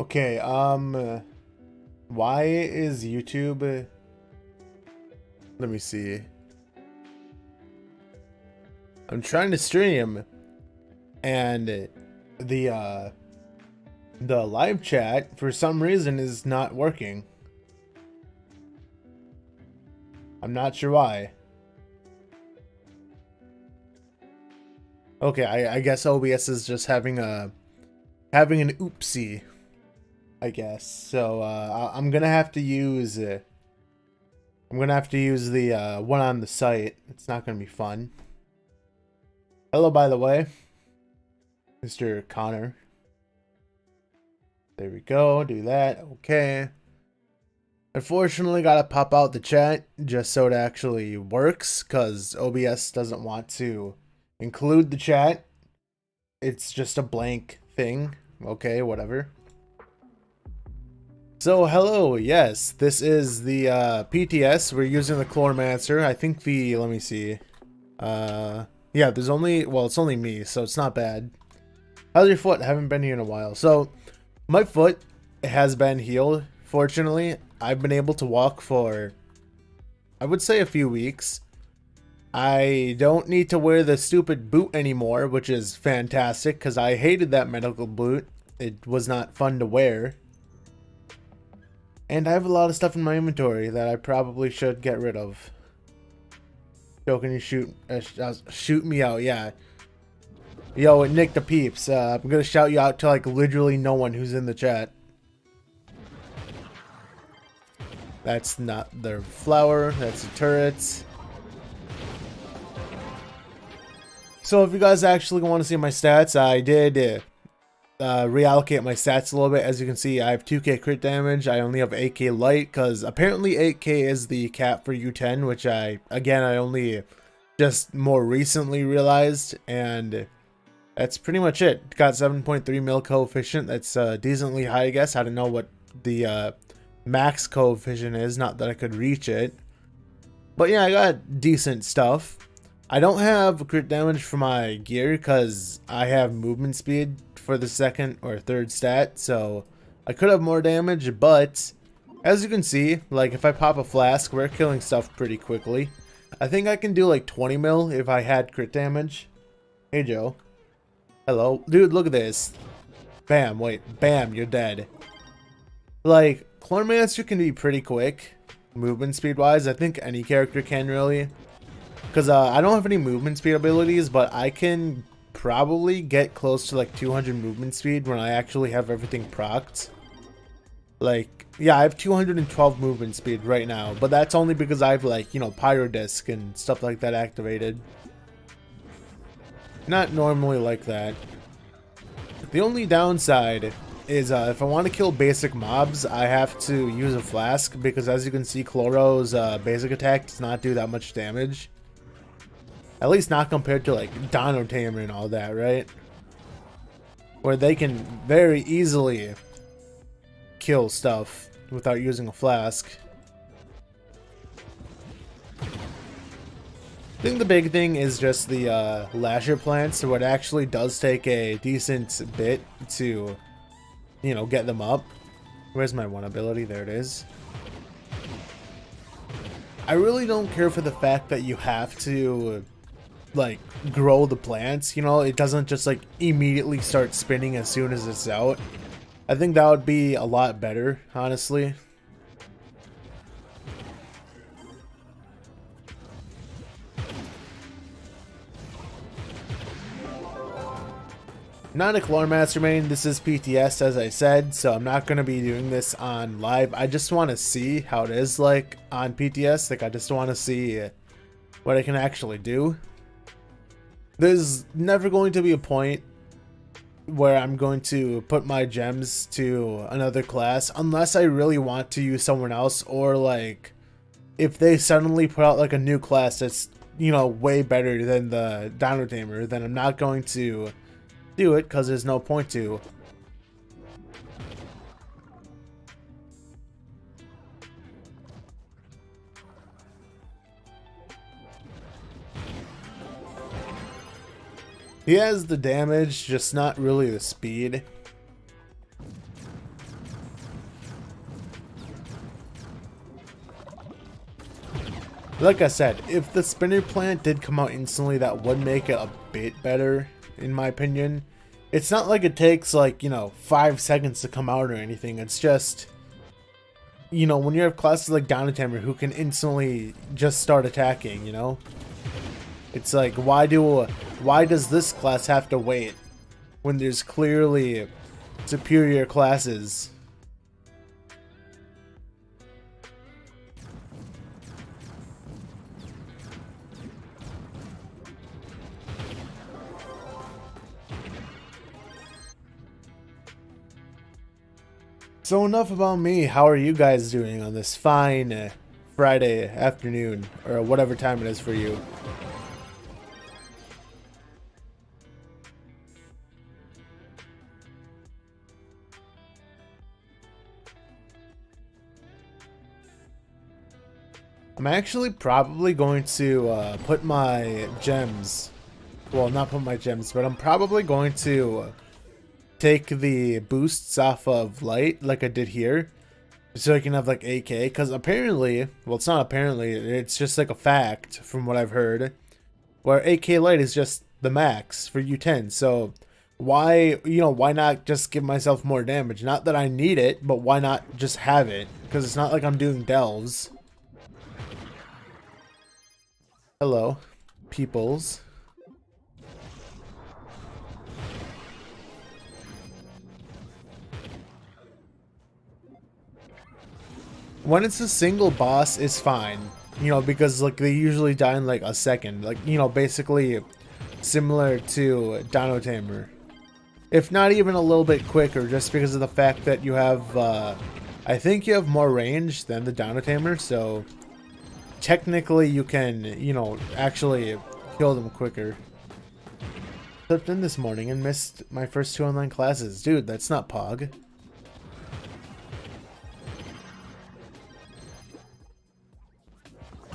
Okay, why is YouTube, let me see. I'm trying to stream and the live chat for some reason is not working. I'm not sure why. Okay, I guess OBS is just having an oopsie, I guess. So I'm gonna have to use the one on the site. It's not gonna be fun. Hello, by the way, Mr. Connor. There we go. Do that. Okay. Unfortunately, gotta pop out the chat just so it actually works, because OBS doesn't want to include the chat. It's just a blank thing. Okay, whatever. So, hello, yes, this is the PTS. We're using the Chloromancer. I think let me see. Yeah, there's only, well, it's only me, so it's not bad. How's your foot? I haven't been here in a while. So, my foot has been healed, fortunately. I've been able to walk for, I would say, a few weeks. I don't need to wear the stupid boot anymore, which is fantastic, because I hated that medical boot. It was not fun to wear. And I have a lot of stuff in my inventory that I probably should get rid of. Yo, can you shoot me out? Yeah. Yo, Nick the Peeps. I'm gonna shout you out to like literally no one who's in the chat. That's not their flower. That's the turrets. So if you guys actually want to see my stats, I did reallocate my stats a little bit. As you can see, I have 2k crit damage. I only have 8k light because apparently 8k is the cap for U10, which I only just more recently realized, and that's pretty much it. Got 7.3 mil coefficient. That's decently high, I guess. I don't know what the max coefficient is, not that I could reach it, but yeah, I got decent stuff. I don't have crit damage for my gear because I have movement speed for the second or third stat, so I could have more damage, but as you can see, like if I pop a flask, we're killing stuff pretty quickly. I think I can do like 20 mil if I had crit damage. Hey Joe. Hello. Dude, look at this. Bam, wait, bam, you're dead. Like, Chloromancer can be pretty quick, movement speed wise. I think any character can really. Because I don't have any movement speed abilities, but I can probably get close to like 200 movement speed when I actually have everything procced. Like, yeah, I have 212 movement speed right now, but that's only because I have like, you know, Pyro Disc and stuff like that activated. Not normally like that. The only downside is if I want to kill basic mobs, I have to use a flask, because as you can see, Chloro's basic attack does not do that much damage. At least not compared to like Dino Tamer and all that, right? Where they can very easily kill stuff without using a flask. I think the big thing is just the lasher plants, so it actually does take a decent bit to, you know, get them up. Where's my one ability? There it is. I really don't care for the fact that you have to like grow the plants, you know, it doesn't just like immediately start spinning as soon as it's out. I think that would be a lot better, honestly. Not a Chloromancer main, this is PTS as I said, so I'm not going to be doing this on live. I just want to see how it is like on PTS, like I just want to see what I can actually do. There's never going to be a point where I'm going to put my gems to another class unless I really want to use someone else, or like if they suddenly put out like a new class that's, you know, way better than the Dino Tamer, then I'm not going to do it because there's no point to. He has the damage, just not really the speed. Like I said, if the spinner plant did come out instantly, that would make it a bit better, in my opinion. It's not like it takes, like, you know, 5 seconds to come out or anything. It's just, you know, when you have classes like Downtimer who can instantly just start attacking, you know? It's like, why does this class have to wait when there's clearly superior classes? So enough about me. How are you guys doing on this fine Friday afternoon, or whatever time it is for you? I'm actually probably going to put my gems, well, not put my gems, but I'm probably going to take the boosts off of light like I did here, so I can have like AK, because apparently, well, it's not apparently, it's just like a fact from what I've heard, where AK light is just the max for U10. So why, you know, why not just give myself more damage? Not that I need it, but why not just have it? Because it's not like I'm doing delves. Hello, peoples. When it's a single boss, it's fine, you know, because like they usually die in like a second, like, you know, basically similar to Dino Tamer, if not even a little bit quicker, just because of the fact that you have I think you have more range than the Dino Tamer, so technically you can, you know, actually kill them quicker. Slept in this morning and missed my first 2 online classes. Dude, that's not Pog.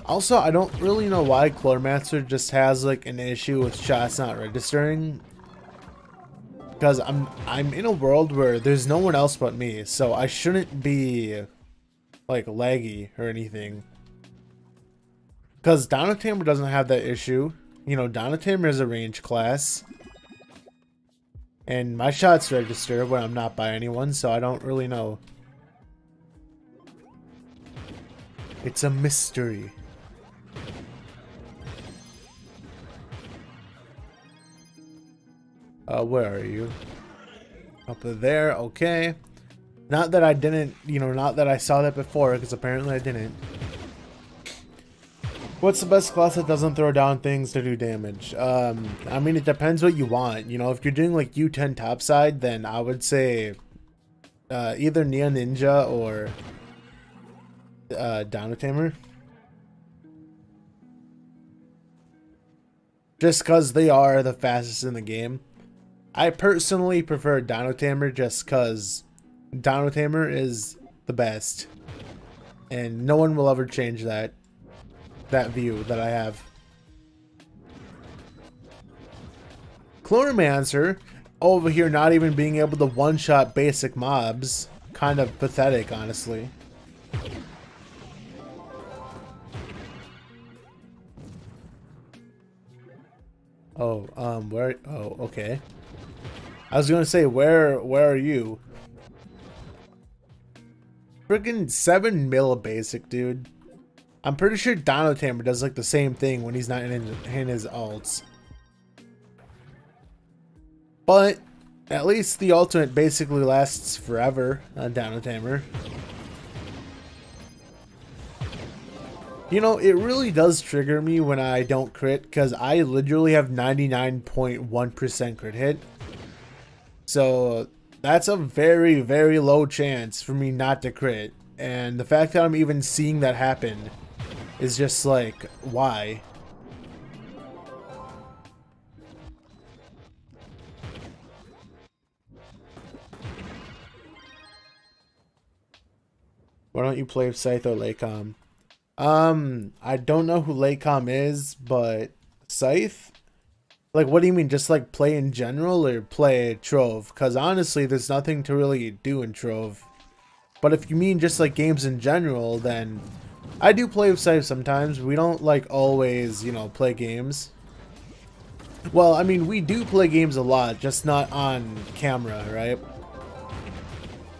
Also, I don't really know why Chloromancer just has like an issue with shots not registering. Because I'm in a world where there's no one else but me, so I shouldn't be like laggy or anything. Because Dino Tamer doesn't have that issue. You know, Dino Tamer is a range class. And my shots register when I'm not by anyone, so I don't really know. It's a mystery. Where are you? Up there, okay. Not that I didn't, you know, not that I saw that before, because apparently I didn't. What's the best class that doesn't throw down things to do damage? I mean, it depends what you want. You know, if you're doing like U10 topside, then I would say either Neo Ninja or Dino Tamer. Just because they are the fastest in the game. I personally prefer Dino Tamer just because Dino Tamer is the best. And no one will ever change that view that I have. Chloromancer over here not even being able to one-shot basic mobs. Kind of pathetic, honestly. Oh, where? Oh, okay. I was gonna say, where are you? Freaking 7 mil basic, dude. I'm pretty sure Dino Tamer does like the same thing when he's not in his ults. But at least the ultimate basically lasts forever on Dino Tamer. You know, it really does trigger me when I don't crit, because I literally have 99.1% crit hit. So that's a very, very low chance for me not to crit. And the fact that I'm even seeing that happen is just like, why? Why don't you play Scythe or Laycom? I don't know who Laycom is, but Scythe? Like, what do you mean? Just like play in general or play Trove? Because honestly, there's nothing to really do in Trove. But if you mean just like games in general, then I do play with Scythe sometimes. We don't like always, you know, play games. Well, I mean, we do play games a lot, just not on camera, right?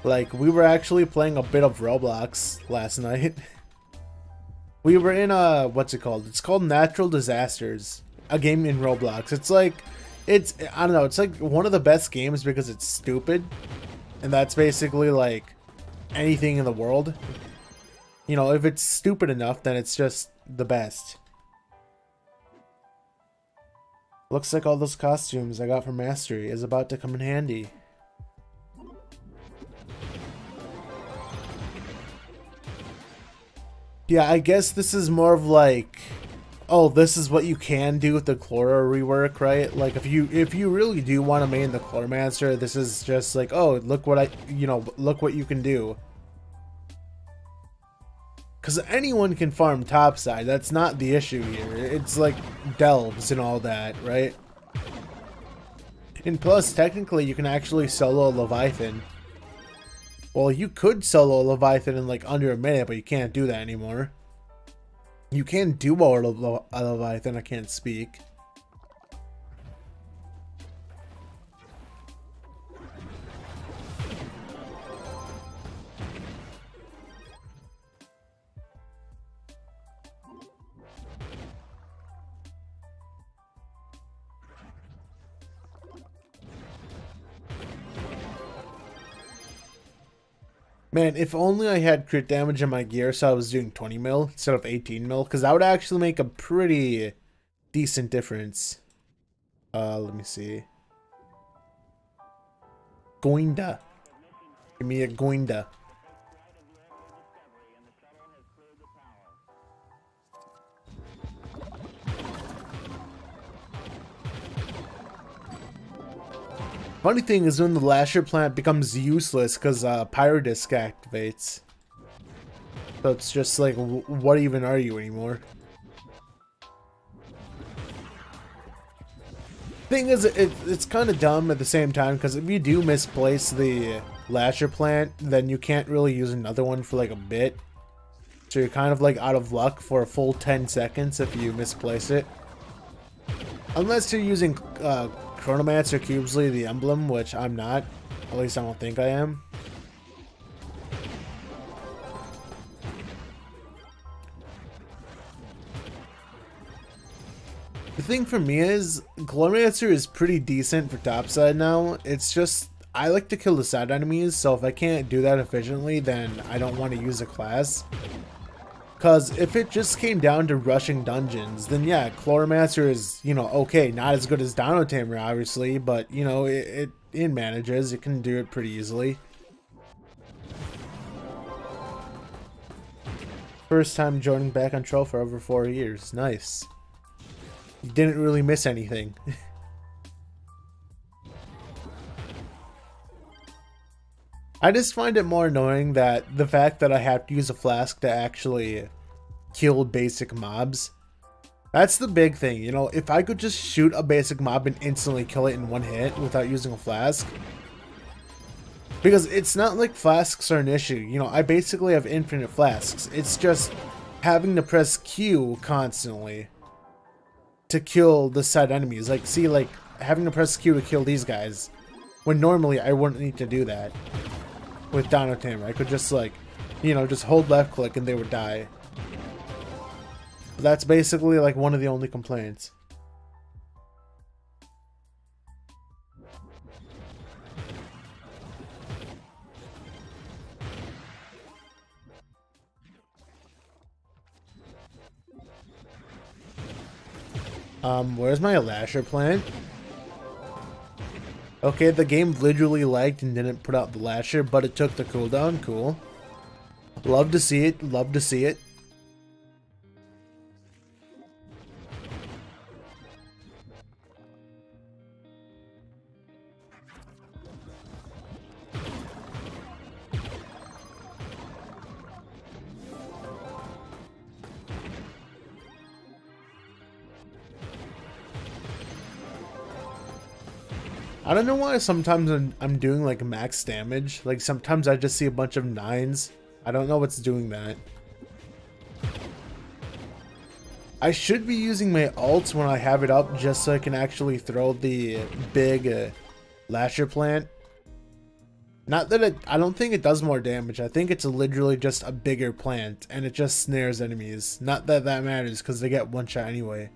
Like, we were actually playing a bit of Roblox last night. We were in what's it called? It's called Natural Disasters, a game in Roblox. It's like, I don't know, it's like one of the best games because it's stupid. And that's basically like anything in the world. You know, if it's stupid enough, then it's just the best. Looks like all those costumes I got from Mastery is about to come in handy. Yeah, I guess this is more of like, oh, this is what you can do with the Chloro rework, right? Like if you really do want to main the Chloromancer, this is just like, oh, look what look what you can do. Because anyone can farm topside, that's not the issue here. It's like delves and all that, right? And plus, technically, you can actually solo Leviathan. Well, you could solo Leviathan in like under a minute, but you can't do that anymore. You can duo a Leviathan, I can't speak. Man, if only I had crit damage in my gear so I was doing 20 mil instead of 18 mil, because that would actually make a pretty decent difference. Let me see. Goinda. Give me a Goinda. Funny thing is when the Lasher plant becomes useless because Pyrodisc activates. So it's just like, what even are you anymore? Thing is, it's kind of dumb at the same time because if you do misplace the Lasher plant, then you can't really use another one for like a bit. So you're kind of like out of luck for a full 10 seconds if you misplace it. Unless you're using Chronomancer Cubesley, the emblem, which I'm not. At least I don't think I am. The thing for me is, Chloromancer is pretty decent for topside now. It's just, I like to kill the side enemies, so if I can't do that efficiently, then I don't want to use a class. Because if it just came down to rushing dungeons, then yeah, Chloromancer is, you know, okay, not as good as Dino Tamer, obviously, but, you know, it manages. It can do it pretty easily. First time joining back on Trove for over 4 years. Nice. You didn't really miss anything. I just find it more annoying that the fact that I have to use a flask to actually kill basic mobs. That's the big thing, you know, if I could just shoot a basic mob and instantly kill it in one hit without using a flask. Because it's not like flasks are an issue, you know, I basically have infinite flasks. It's just having to press Q constantly to kill the side enemies. Like, see, like, having to press Q to kill these guys, when normally I wouldn't need to do that. With Dino Tamer, I could just like, you know, just hold left click and they would die. That's basically like one of the only complaints. Where's my Lasher plant? Okay, the game literally lagged and didn't put out the Lasher, but it took the cooldown. Cool. Love to see it. Love to see it. I don't know why sometimes I'm doing like max damage. Like sometimes I just see a bunch of 9s. I don't know what's doing that. I should be using my ult when I have it up just so I can actually throw the big lasher plant. Not that I don't think it does more damage. I think it's literally just a bigger plant and it just snares enemies. Not that that matters because they get one shot anyway.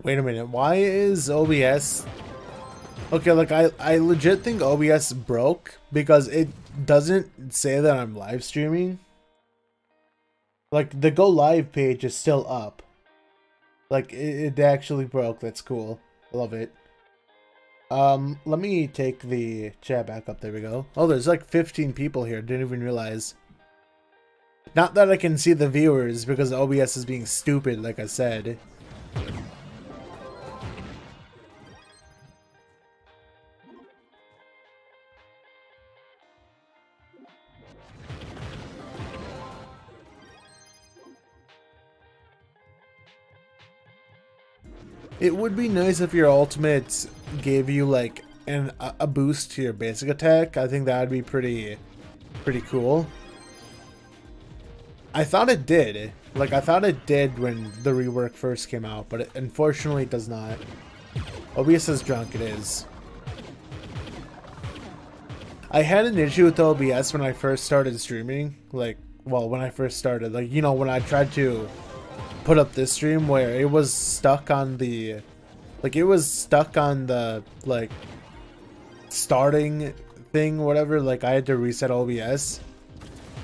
Wait a minute, why is OBS... Okay, like I legit think OBS broke because it doesn't say that I'm live streaming. Like the go live page is still up. Like it actually broke, that's cool. I love it. Let me take the chat back up, there we go. Oh, there's like 15 people here, didn't even realize. Not that I can see the viewers because OBS is being stupid, like I said. It would be nice if your ultimate gave you like a boost to your basic attack. I think that would be pretty cool. I thought it did. Like I thought it did when the rework first came out, but it unfortunately does not. OBS is drunk, it is. I had an issue with OBS when I first started streaming. Like, well, when I first started, like, you know, when I tried to put up this stream where it was stuck on the like starting thing, whatever. Like I had to reset OBS,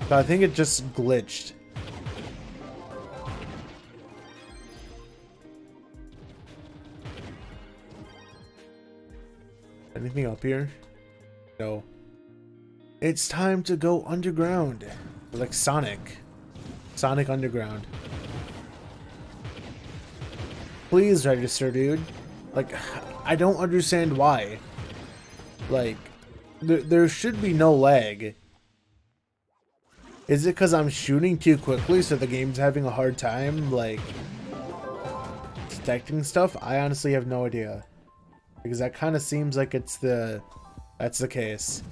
so I think it just glitched. Anything up here? No. It's time to go underground, like Sonic Underground. Please register, dude. Like, I don't understand why. Like, there should be no lag. Is it because I'm shooting too quickly so the game's having a hard time, like, detecting stuff? I honestly have no idea. Because that kind of seems like that's the case.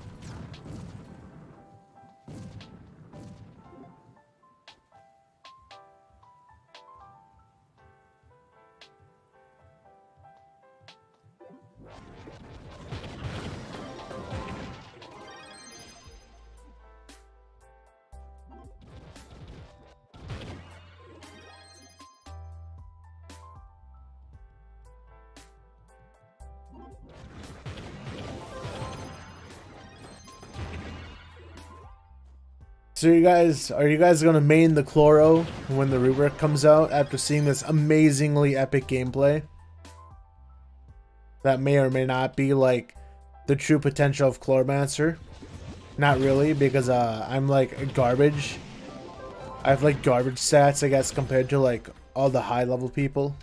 So are you guys gonna main the Chloro when the rework comes out after seeing this amazingly epic gameplay? That may or may not be like the true potential of Chloromancer. Not really, because I'm like garbage. I have like garbage stats, I guess, compared to like all the high level people.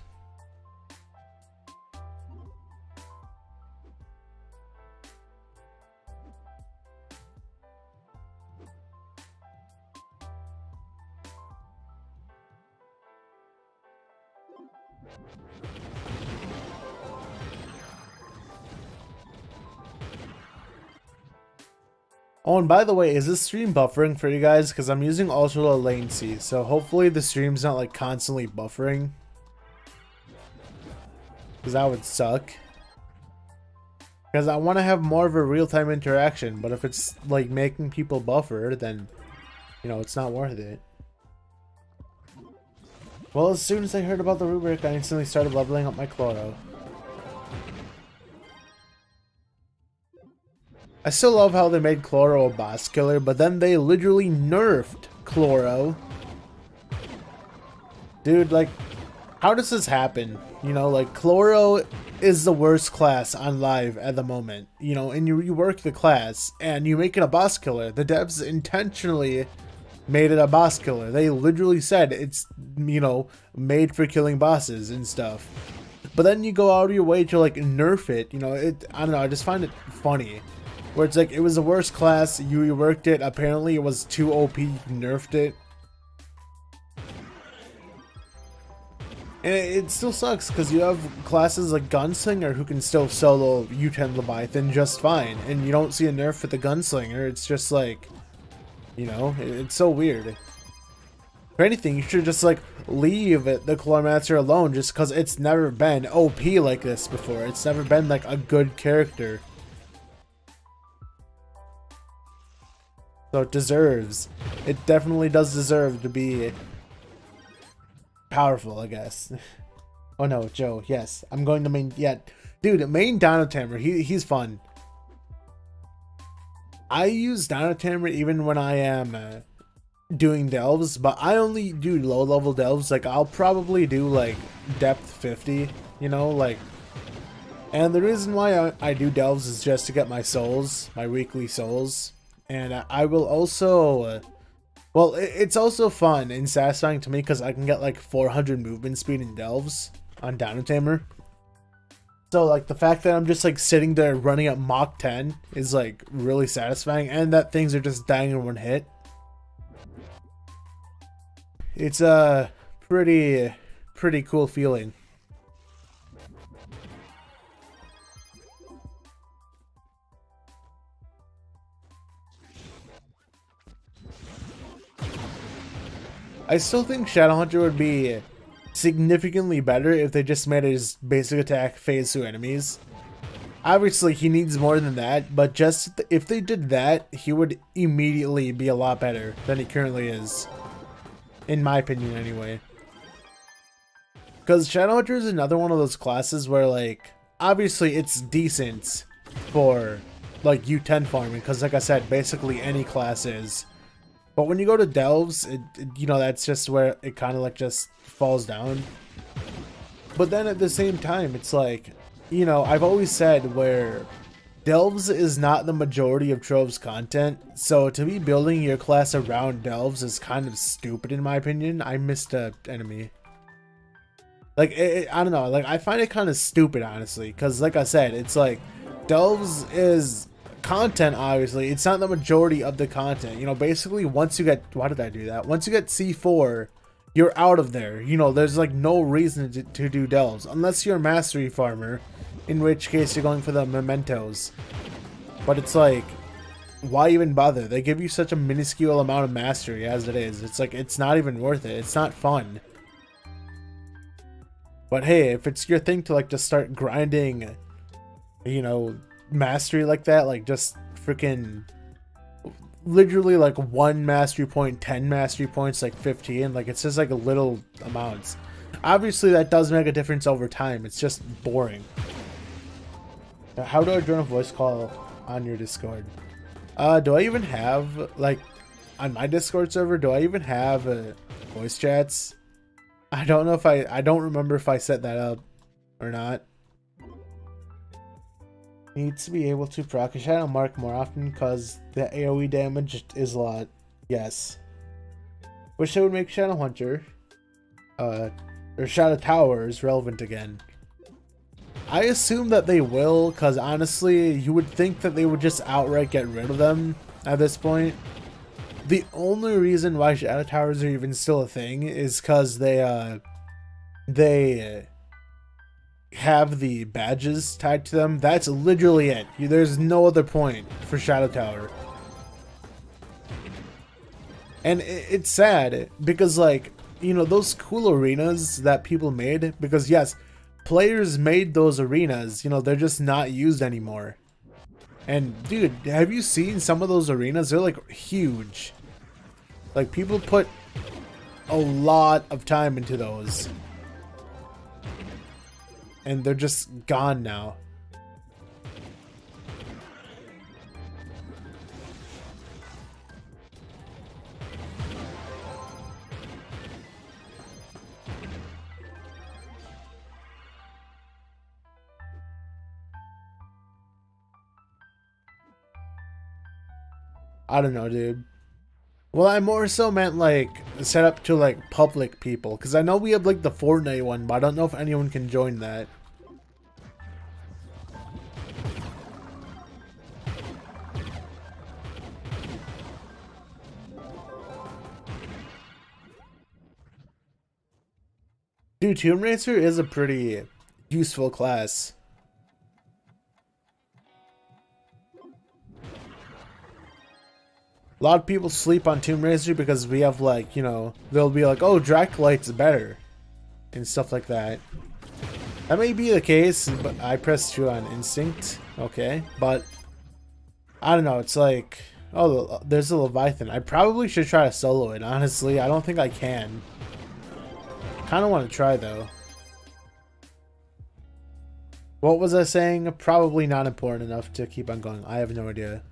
Oh, and by the way, is this stream buffering for you guys? Because I'm using ultra low latency, so hopefully the stream's not like constantly buffering. Because that would suck. Because I want to have more of a real-time interaction, but if it's like making people buffer, then, you know, it's not worth it. Well, as soon as I heard about the rework, I instantly started leveling up my Chloro. I still love how they made Chloro a boss killer, but then they literally nerfed Chloro. Dude, like, how does this happen? You know, like, Chloro is the worst class on live at the moment, you know, and you work the class and you make it a boss killer. The devs intentionally made it a boss killer. They literally said it's, you know, made for killing bosses and stuff. But then you go out of your way to like nerf it, you know, I don't know, I just find it funny. Where it's like, it was the worst class, you reworked it, apparently it was too OP, you nerfed it. And it still sucks because you have classes like Gunslinger who can still solo U10 Leviathan just fine, and you don't see a nerf with the Gunslinger. It's just like, you know, it's so weird. If anything, you should just like leave the Chloromancer alone just because it's never been OP like this before. It's never been like a good character. So it deserves. It definitely does deserve to be powerful, I guess. Oh no, Joe, yes. I'm going to main, yeah. Dude, main Dino Tamer, he's fun. I use Dino Tamer even when I am doing delves, but I only do low level delves. Like, I'll probably do like depth 50, you know, like. And the reason why I do delves is just to get my souls, my weekly souls. And I will also, well, it's also fun and satisfying to me because I can get like 400 movement speed in delves on Dino Tamer. So like the fact that I'm just like sitting there running at Mach 10 is like really satisfying, and that things are just dying in one hit. It's a pretty cool feeling. I still think Shadowhunter would be significantly better if they just made his basic attack phase through enemies. Obviously, he needs more than that, but just if they did that, he would immediately be a lot better than he currently is. In my opinion, anyway. Because Shadowhunter is another one of those classes where, like, obviously it's decent for, like, U10 farming, because, like I said, basically any class is. But when you go to delves, you know, that's just where it kind of like just falls down. But then at the same time, it's like, you know, I've always said where delves is not the majority of Trove's content. So to be building your class around delves is kind of stupid in my opinion. I missed an enemy. Like, I don't know, like I find it kind of stupid, honestly. Because like I said, it's like delves is content, obviously. It's not the majority of the content, you know. Basically, once you get, why did I do that? Once you get C4, you're out of there, you know. There's like no reason to do delves unless you're a mastery farmer, in which case you're going for the mementos. But it's like, why even bother? They give you such a minuscule amount of mastery as it is. It's like, it's not even worth it. It's not fun. But hey, if it's your thing to like just start grinding, you know, mastery like that, like just freaking literally like 1 mastery point, 10 mastery points, like 15, like it's just like a little amounts. Obviously that does make a difference over time. It's just boring. How do I join a voice call on your Discord? Do I even have, like, on my Discord server, do I even have voice chats? I don't know if I don't remember if I set that up or not. Needs to be able to proc a Shadow Mark more often because the AoE damage is a lot. Yes. Wish I would make Shadowhunter or Shadow Towers relevant again. I assume that they will, because honestly, you would think that they would just outright get rid of them at this point. The only reason why Shadow Towers are even still a thing is because they have the badges tied to them. That's literally it. There's no other point for Shadow Tower. And it's sad because, like, you know, those cool arenas that people made, because yes, players made those arenas, you know, they're just not used anymore. And dude, have you seen some of those arenas? They're like huge. Like, people put a lot of time into those. And they're just gone now. I don't know, dude. Well, I more so meant like set up to like public people, because I know we have like the Fortnite one, but I don't know if anyone can join that. Dude, Chloromancer is a pretty useful class. A lot of people sleep on Chloromancer because we have like, you know, they'll be like, oh, Dracolyte's better and stuff like that. That may be the case, but I pressed you on instinct. Okay, but I don't know. It's like, oh, there's a Leviathan. I probably should try to solo it. Honestly, I don't think I can. Kind of want to try though. What was I saying? Probably not important enough to keep on going. I have no idea.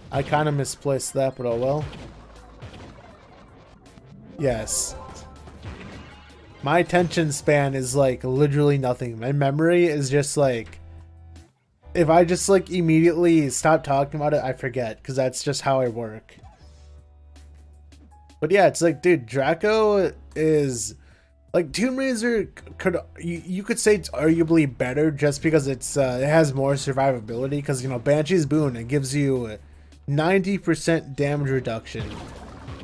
I kind of misplaced that, but oh well. Yes. My attention span is like literally nothing. My memory is just like, if I just like immediately stop talking about it, I forget, because that's just how I work. But yeah, it's like, dude, Draco is like Chloromancer could you could say it's arguably better just because it has more survivability, because you know Banshee's Boon, it gives you 90% damage reduction.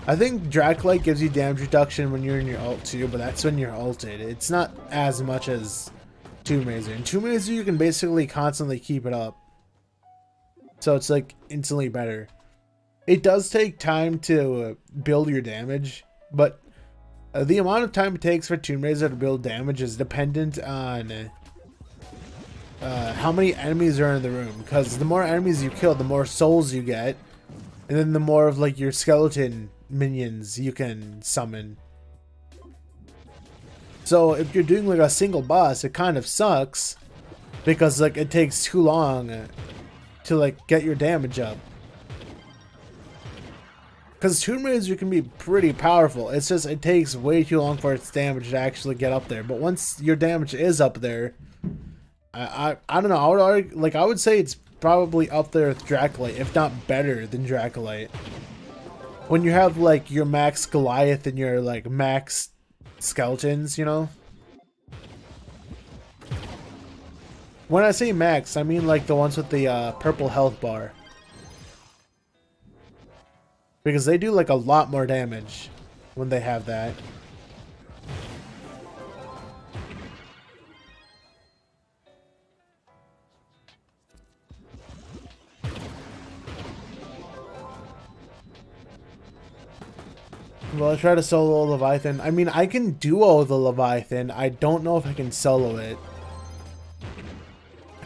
I think Dracolyte gives you damage reduction when you're in your ult too, but that's when you're ulted. It's not as much as Chloromancer. In Chloromancer, you can basically constantly keep it up, so it's like instantly better. It does take time to build your damage, but the amount of time it takes for Chloromancer to build damage is dependent on how many enemies are in the room. Because the more enemies you kill, the more souls you get, and then the more of like your skeleton minions you can summon. So if you're doing like a single boss, it kind of sucks because like it takes too long to like get your damage up. Because Chloromancer can be pretty powerful. It's just it takes way too long for its damage to actually get up there. But once your damage is up there, I don't know. I would say it's probably up there with Dracolyte, if not better than Dracolyte. When you have like your max Goliath and your like max skeletons, you know. When I say max, I mean like the ones with the purple health bar. Because they do like a lot more damage when they have that. Well, I try to solo Leviathan. I mean, I can duo the Leviathan. I don't know if I can solo it.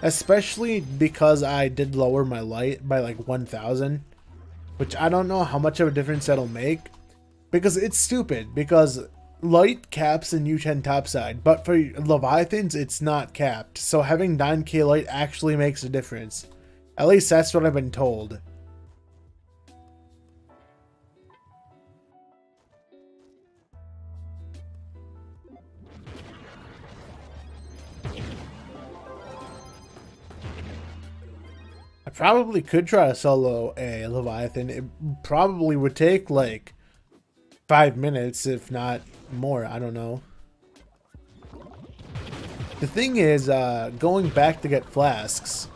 Especially because I did lower my light by like 1,000. Which I don't know how much of a difference that'll make. Because it's stupid. Because light caps in U10 topside. But for Leviathans, it's not capped. So having 9k light actually makes a difference. At least that's what I've been told. I probably could try to solo a Leviathan. It probably would take like 5 minutes, if not more. I don't know. The thing is, going back to get flasks.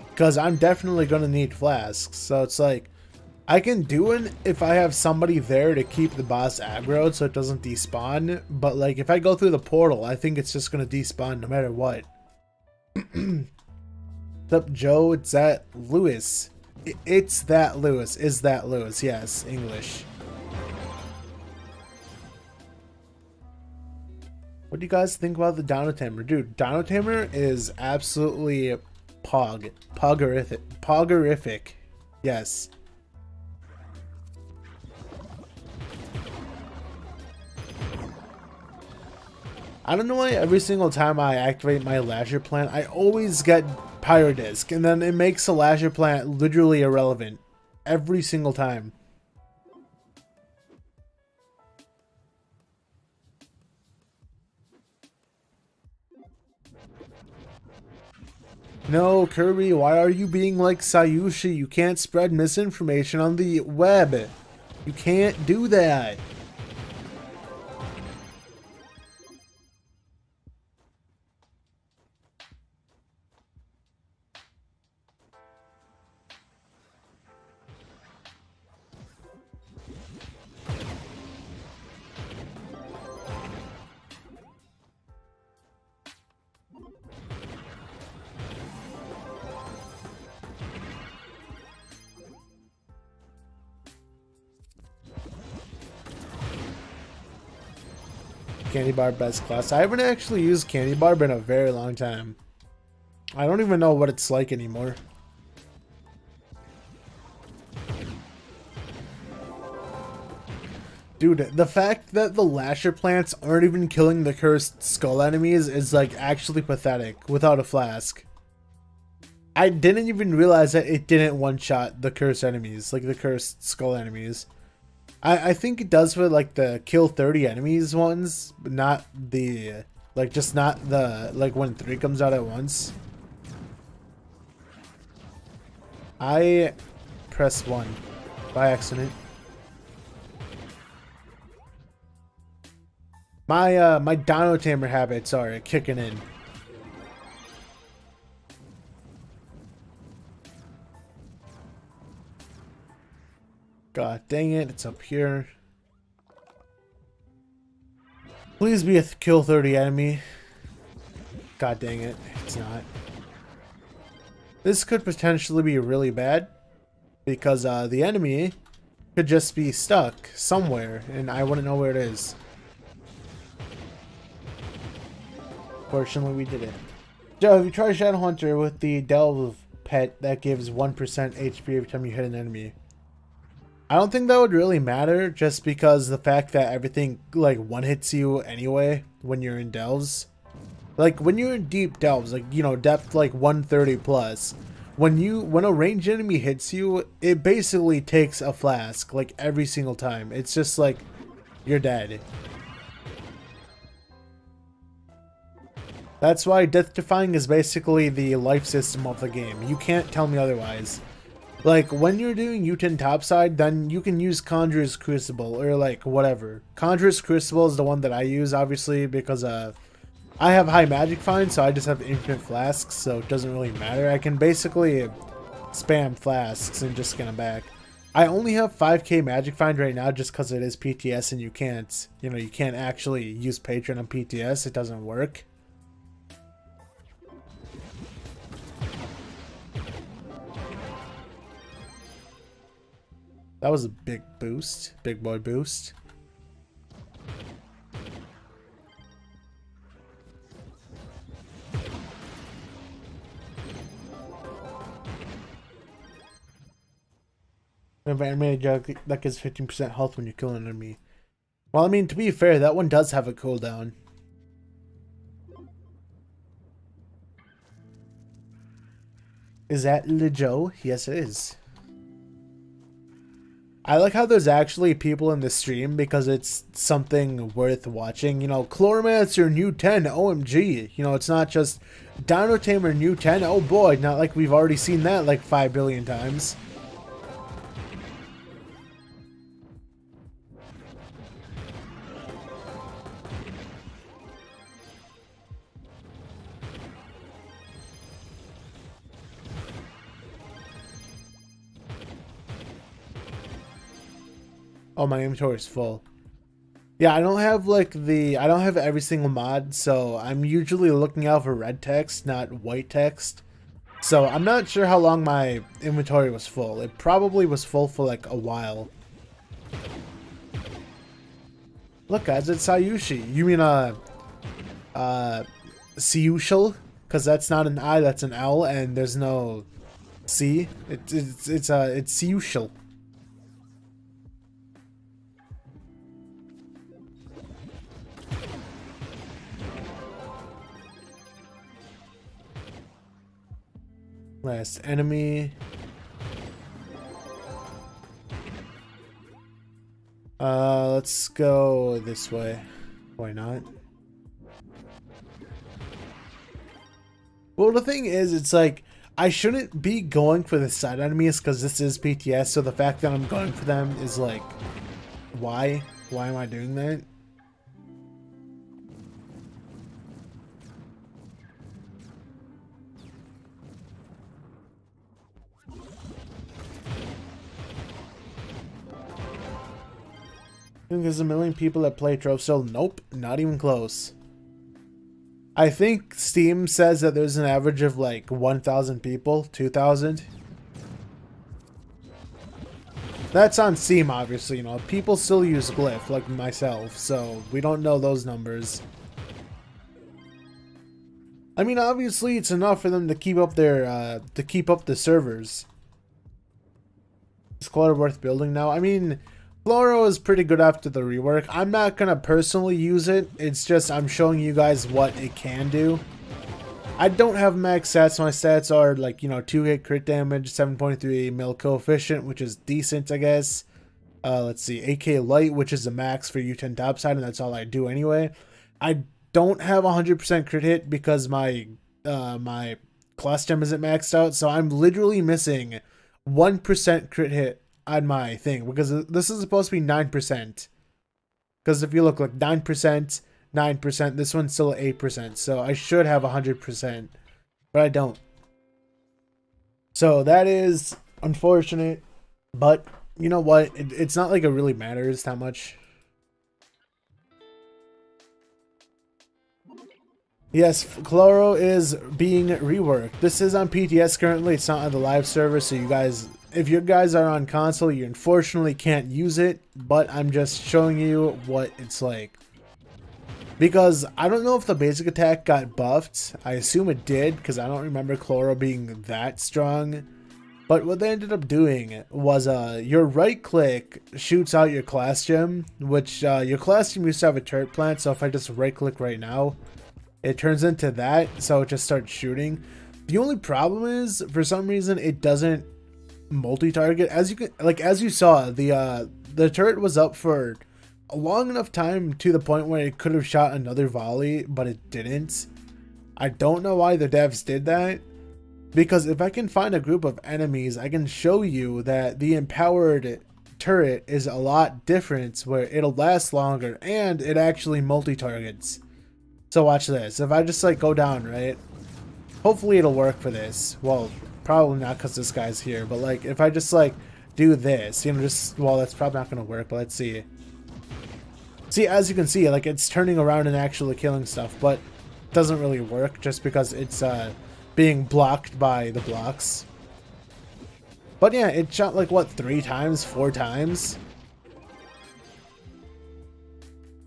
Because I'm definitely going to need flasks. So it's like, I can do it if I have somebody there to keep the boss aggroed so it doesn't despawn. But like, if I go through the portal, I think it's just going to despawn no matter what. What's up, Joe? It's that Lewis. It's that Lewis. Is that Lewis? Yes, English. What do you guys think about the Dino Tamer? Dude, Dino Tamer is absolutely poggerific. Yes. I don't know why every single time I activate my lasher plant, I always get pyro disc, and then it makes the lasher plant literally irrelevant every single time. No, Kirby, why are you being like Sayushi? You can't spread misinformation on the web. You can't do that. Candy bar best class. I haven't actually used candy bar in a very long time. I don't even know what it's like anymore. Dude, the fact that the lasher plants aren't even killing the cursed skull enemies is like actually pathetic without a flask. I didn't even realize that it didn't one-shot the cursed enemies, like the cursed skull enemies. I think it does for like the kill 30 enemies ones, but not the, like just not the, like when 3 comes out at once. I pressed 1 by accident. My Dino Tamer habits are kicking in. God dang it, it's up here. Please be a kill 30 enemy. God dang it, it's not. This could potentially be really bad because the enemy could just be stuck somewhere and I wouldn't know where it is. Fortunately, we did it. Joe, have you tried Shadowhunter with the Delve pet that gives 1% HP every time you hit an enemy? I don't think that would really matter just because the fact that everything like one hits you anyway when you're in delves. Like when you're in deep delves, like you know, depth like 130 plus, when a ranged enemy hits you, it basically takes a flask like every single time. It's just like you're dead. That's why death defying is basically the life system of the game. You can't tell me otherwise. Like, when you're doing U10 topside, then you can use Conjurer's Crucible, or like, whatever. Conjurer's Crucible is the one that I use, obviously, because I have high magic find, so I just have infinite flasks, so it doesn't really matter. I can basically spam flasks and just get them back. I only have 5k magic find right now just because it is PTS and you can't, you know, you can't actually use Patron on PTS. It doesn't work. That was a big boost. Big boy boost. Remember, animated jug that gives 15% health when you kill an enemy. Well, I mean, to be fair, that one does have a cooldown. Is that Joe? Yes, it is. I like how there's actually people in the stream because it's something worth watching. You know, Chloromancer and U10, OMG. You know, it's not just Dino Tamer and U10. Oh boy, not like we've already seen that like 5 billion times. Oh, my inventory is full. Yeah, I don't have like I don't have every single mod, so I'm usually looking out for red text, not white text. So I'm not sure how long my inventory was full. It probably was full for like a while. Look guys, it's Sayushi. You mean Sayushal? Because that's not an I, that's an L, and there's no C. It's Sayushal. Last enemy. Let's go this way. Why not? Well, the thing is, it's like, I shouldn't be going for the side enemies because this is PTS, so the fact that I'm going for them is like, why? Why am I doing that? I think there's a million people that play Trove, so nope, not even close. I think Steam says that there's an average of like 1,000 people, 2,000. That's on Steam, obviously, you know. People still use Glyph, like myself, so we don't know those numbers. I mean, obviously, it's enough for them to keep up their, the servers. Is Chloro worth building now? I mean, Chloro is pretty good after the rework. I'm not gonna personally use it. It's just I'm showing you guys what it can do. I don't have max stats. My stats are like, you know, 2 crit damage, 7.3 mil coefficient, which is decent, I guess. Let's see, 8k light, which is the max for U10 topside, and that's all I do anyway. I don't have 100% crit hit because my my class gem isn't maxed out, so I'm literally missing 1% crit hit on my thing, because this is supposed to be 9%. Because if you look, like 9%, 9%, this one's still 8%, so I should have 100%, but I don't. So that is unfortunate, but you know what? It's not like it really matters that much. Yes, Chloro is being reworked. This is on PTS currently. It's not on the live server, so you guys, if you guys are on console, you unfortunately can't use it, but I'm just showing you what it's like. Because I don't know if the basic attack got buffed. I assume it did, because I don't remember Chloro being that strong. But what they ended up doing was your right click shoots out your class gem, which your class gem used to have a turret plant, so if I just right click right now, it turns into that, so it just starts shooting. The only problem is, for some reason, it doesn't multi-target. As you saw, the turret was up for a long enough time to the point where it could have shot another volley, but it didn't. I don't know why the devs did that, because if I can find a group of enemies, I can show you that the empowered turret is a lot different, where it'll last longer and it actually multi-targets. So watch this. If I just like go down, right? Hopefully it'll work for this. Well, probably not because this guy's here, but like if I just like do this, you know, just, well, that's probably not going to work, but let's see. See, as you can see, like it's turning around and actually killing stuff, but it doesn't really work just because it's being blocked by the blocks. But yeah, it shot like what, 3 times, 4 times?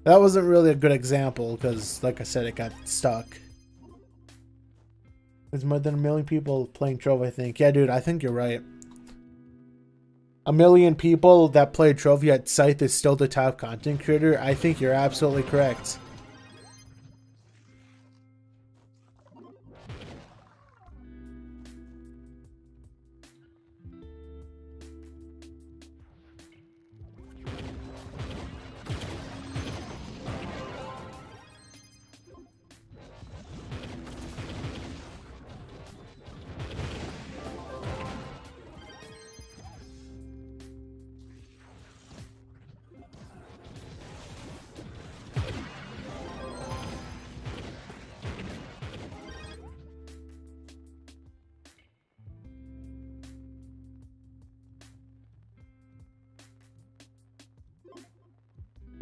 That wasn't really a good example because, like I said, it got stuck. There's more than 1 million people playing Trove, I think. Yeah, dude, I think you're right. 1 million people that play Trove, yet Scythe is still the top content creator. I think you're absolutely correct.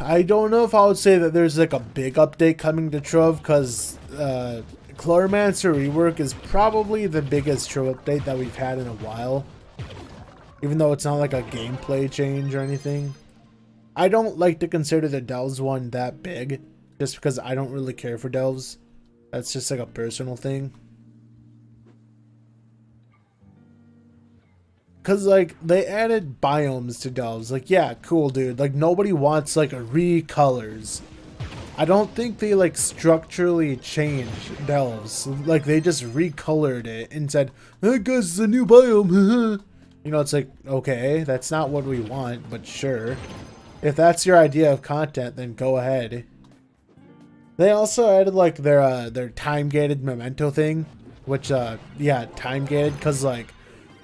I don't know if I would say that there's like a big update coming to Trove, because Chloromancer Rework is probably the biggest Trove update that we've had in a while. Even though it's not like a gameplay change or anything. I don't like to consider the Delves one that big, just because I don't really care for Delves. That's just like a personal thing. Cause like they added biomes to Delves. Like, yeah, cool, dude. Like nobody wants like recolors. I don't think they like structurally changed delves. Like they just recolored it and said, "Hey guys, it's a new biome." You know, it's like, okay, that's not what we want, but sure. If that's your idea of content, then go ahead. They also added like their time gated memento thing, which yeah, time gated, because like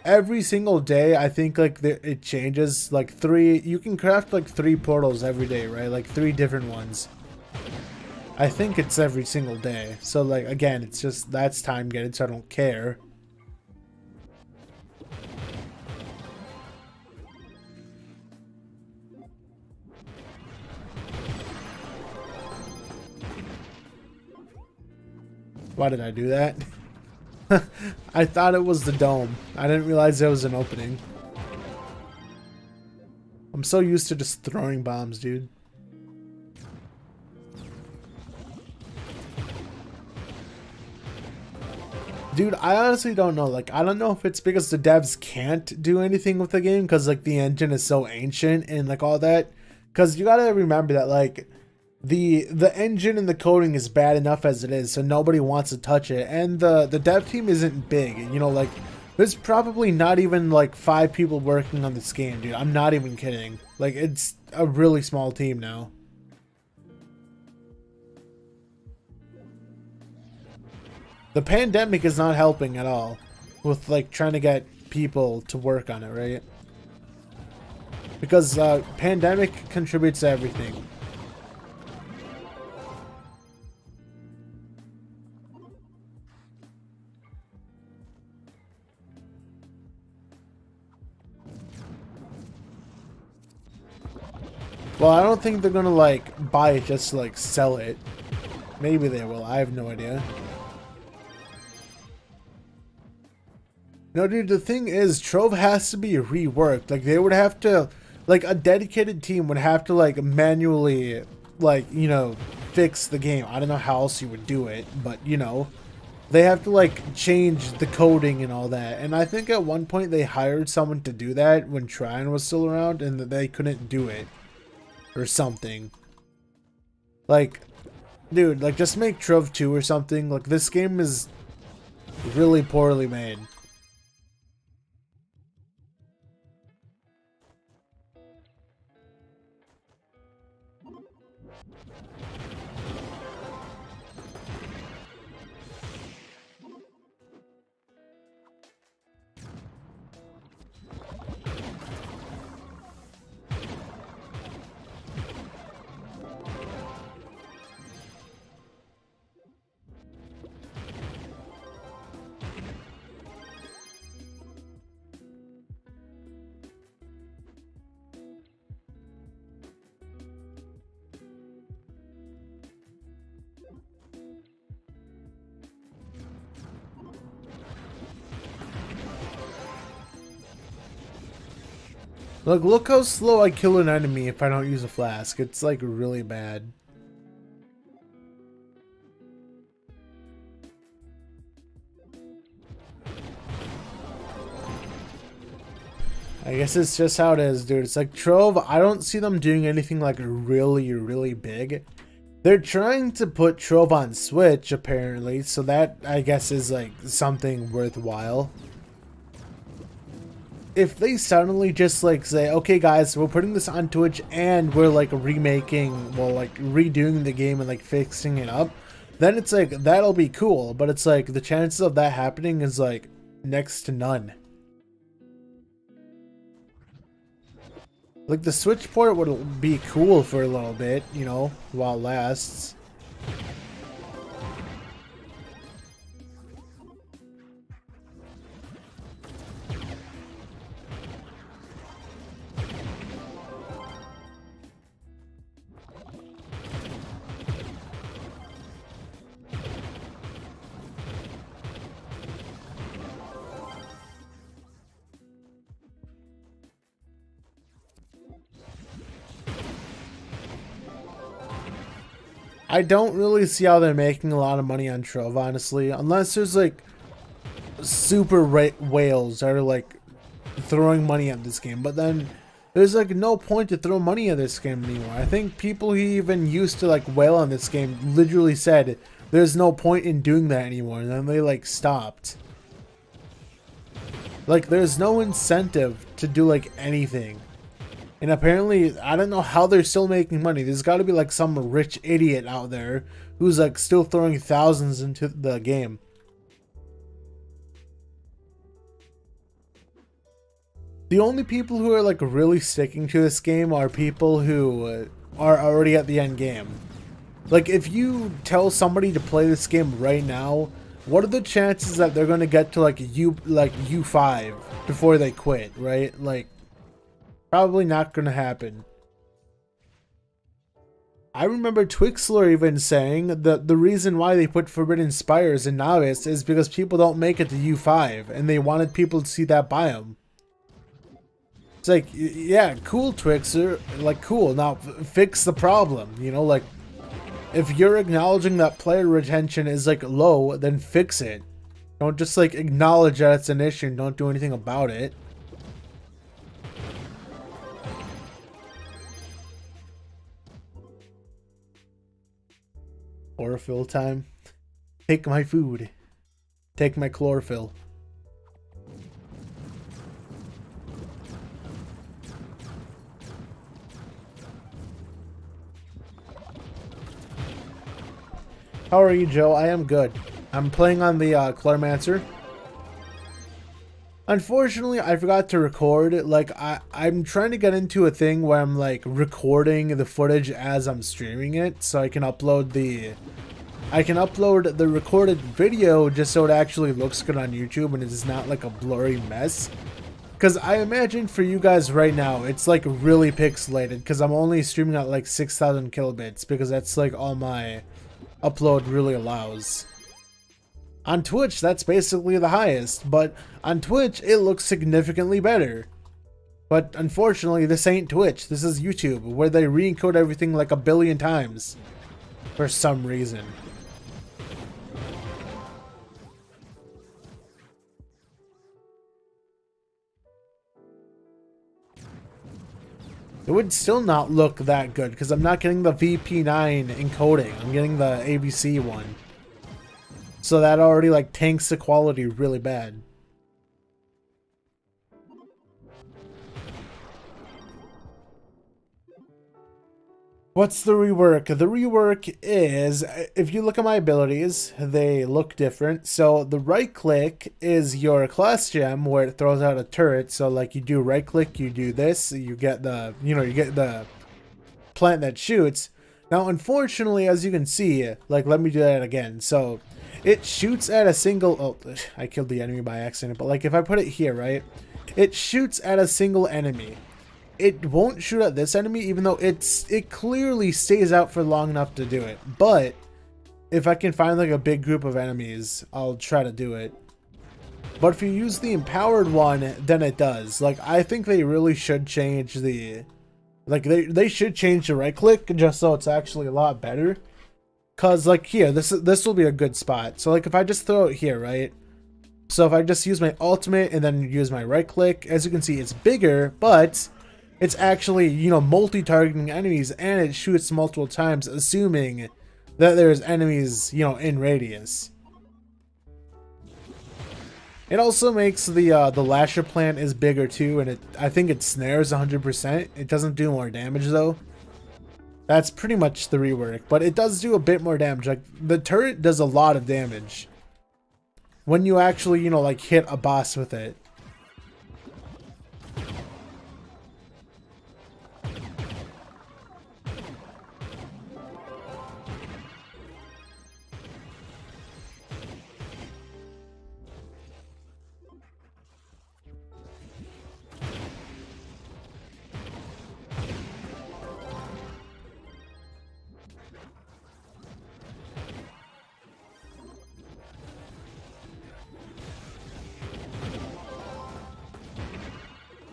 every single day I think like it changes. Like you can craft like 3 portals every day, right? Like 3 different ones. I think it's every single day. So like again, it's just that's time gated, so I don't care. Why did I do that? I thought it was the dome. I didn't realize there was an opening. I'm so used to just throwing bombs, dude. Dude, I honestly don't know. Like, I don't know if it's because the devs can't do anything with the game because, like, the engine is so ancient and, like, all that. Because you gotta remember that, like, the engine and the coding is bad enough as it is, so nobody wants to touch it. And the dev team isn't big. You know, like, there's probably not even, like, 5 people working on this game, dude. I'm not even kidding. Like, it's a really small team now. The pandemic is not helping at all with like trying to get people to work on it, right? Because pandemic contributes to everything. Well, I don't think they're gonna like buy it just to like sell it. Maybe they will. I have no idea. No, dude, the thing is, Trove has to be reworked. Like, they would have to, like, a dedicated team would have to, like, manually, like, you know, fix the game. I don't know how else you would do it, but, you know, they have to, like, change the coding and all that. And I think at one point they hired someone to do that when Trine was still around, and they couldn't do it. Or something. Like, dude, like, just make Trove 2 or something. Like, this game is really poorly made. Look how slow I kill an enemy if I don't use a flask. It's like really bad. I guess it's just how it is, dude. It's like Trove, I don't see them doing anything like really, really big. They're trying to put Trove on Switch, apparently, so that, I guess, is like something worthwhile. If they suddenly just like say, okay guys, we're putting this on Twitch and we're like remaking, well, like redoing the game and like fixing it up, then it's like, that'll be cool. But it's like the chances of that happening is like next to none. Like the Switch port would be cool for a little bit, you know, while it lasts. I don't really see how they're making a lot of money on Trove, honestly. Unless there's like super whales that are like throwing money at this game. But then there's like no point to throw money at this game anymore. I think people who even used to like wail on this game literally said there's no point in doing that anymore, and then they like stopped. Like there's no incentive to do like anything. And apparently, I don't know how they're still making money. There's got to be like some rich idiot out there who's like still throwing thousands into the game. The only people who are like really sticking to this game are people who are already at the end game. Like if you tell somebody to play this game right now, what are the chances that they're going to get to like U5 before they quit, right? Like probably not going to happen. I remember Twixler even saying that the reason why they put Forbidden Spires in Novice is because people don't make it to U5 and they wanted people to see that biome. It's like, yeah, cool, Twixer, like, cool, now fix the problem, you know, like, if you're acknowledging that player retention is, like, low, then fix it. Don't just, like, acknowledge that it's an issue and don't do anything about it. Chlorophyll time. Take my food. Take my chlorophyll. How are you, Joe? I am good. I'm playing on the Chloromancer. Unfortunately, I forgot to record. Like, I'm trying to get into a thing where I'm, like, recording the footage as I'm streaming it, so I can upload the recorded video just so it actually looks good on YouTube and it's not, like, a blurry mess. Because I imagine for you guys right now, it's, like, really pixelated, because I'm only streaming at, like, 6,000 kilobits, because that's, like, all my upload really allows. On Twitch, that's basically the highest, but on Twitch, it looks significantly better. But unfortunately, this ain't Twitch, this is YouTube, where they re-encode everything like 1 billion times. For some reason. It would still not look that good, because I'm not getting the VP9 encoding, I'm getting the ABC one. So that already like tanks the quality really bad. What's the rework? The rework is, if you look at my abilities, they look different. So the right click is your class gem where it throws out a turret. So like you do right click, you do this, you get the, you get the plant that shoots. Now, unfortunately, as you can see, like, let me do that again. So it shoots at a single, oh, I killed the enemy by accident, but like if I put it here, right, it shoots at a single enemy. It won't shoot at this enemy, even though it clearly stays out for long enough to do it. But if I can find like a big group of enemies, I'll try to do it. But if you use the empowered one, then it does. Like, I think they really should change the, like, they should change the right click just so it's actually a lot better. Cause like here, this will be a good spot. So like if I just throw it here, right? So if I just use my ultimate and then use my right click, as you can see, it's bigger, but it's actually, you know, multi-targeting enemies, and it shoots multiple times, assuming that there's enemies, you know, in radius. It also makes the lasher plant is bigger too, and I think it snares 100%. It doesn't do more damage though. That's pretty much the rework, but it does do a bit more damage. Like the turret does a lot of damage when you actually, you know, like hit a boss with it.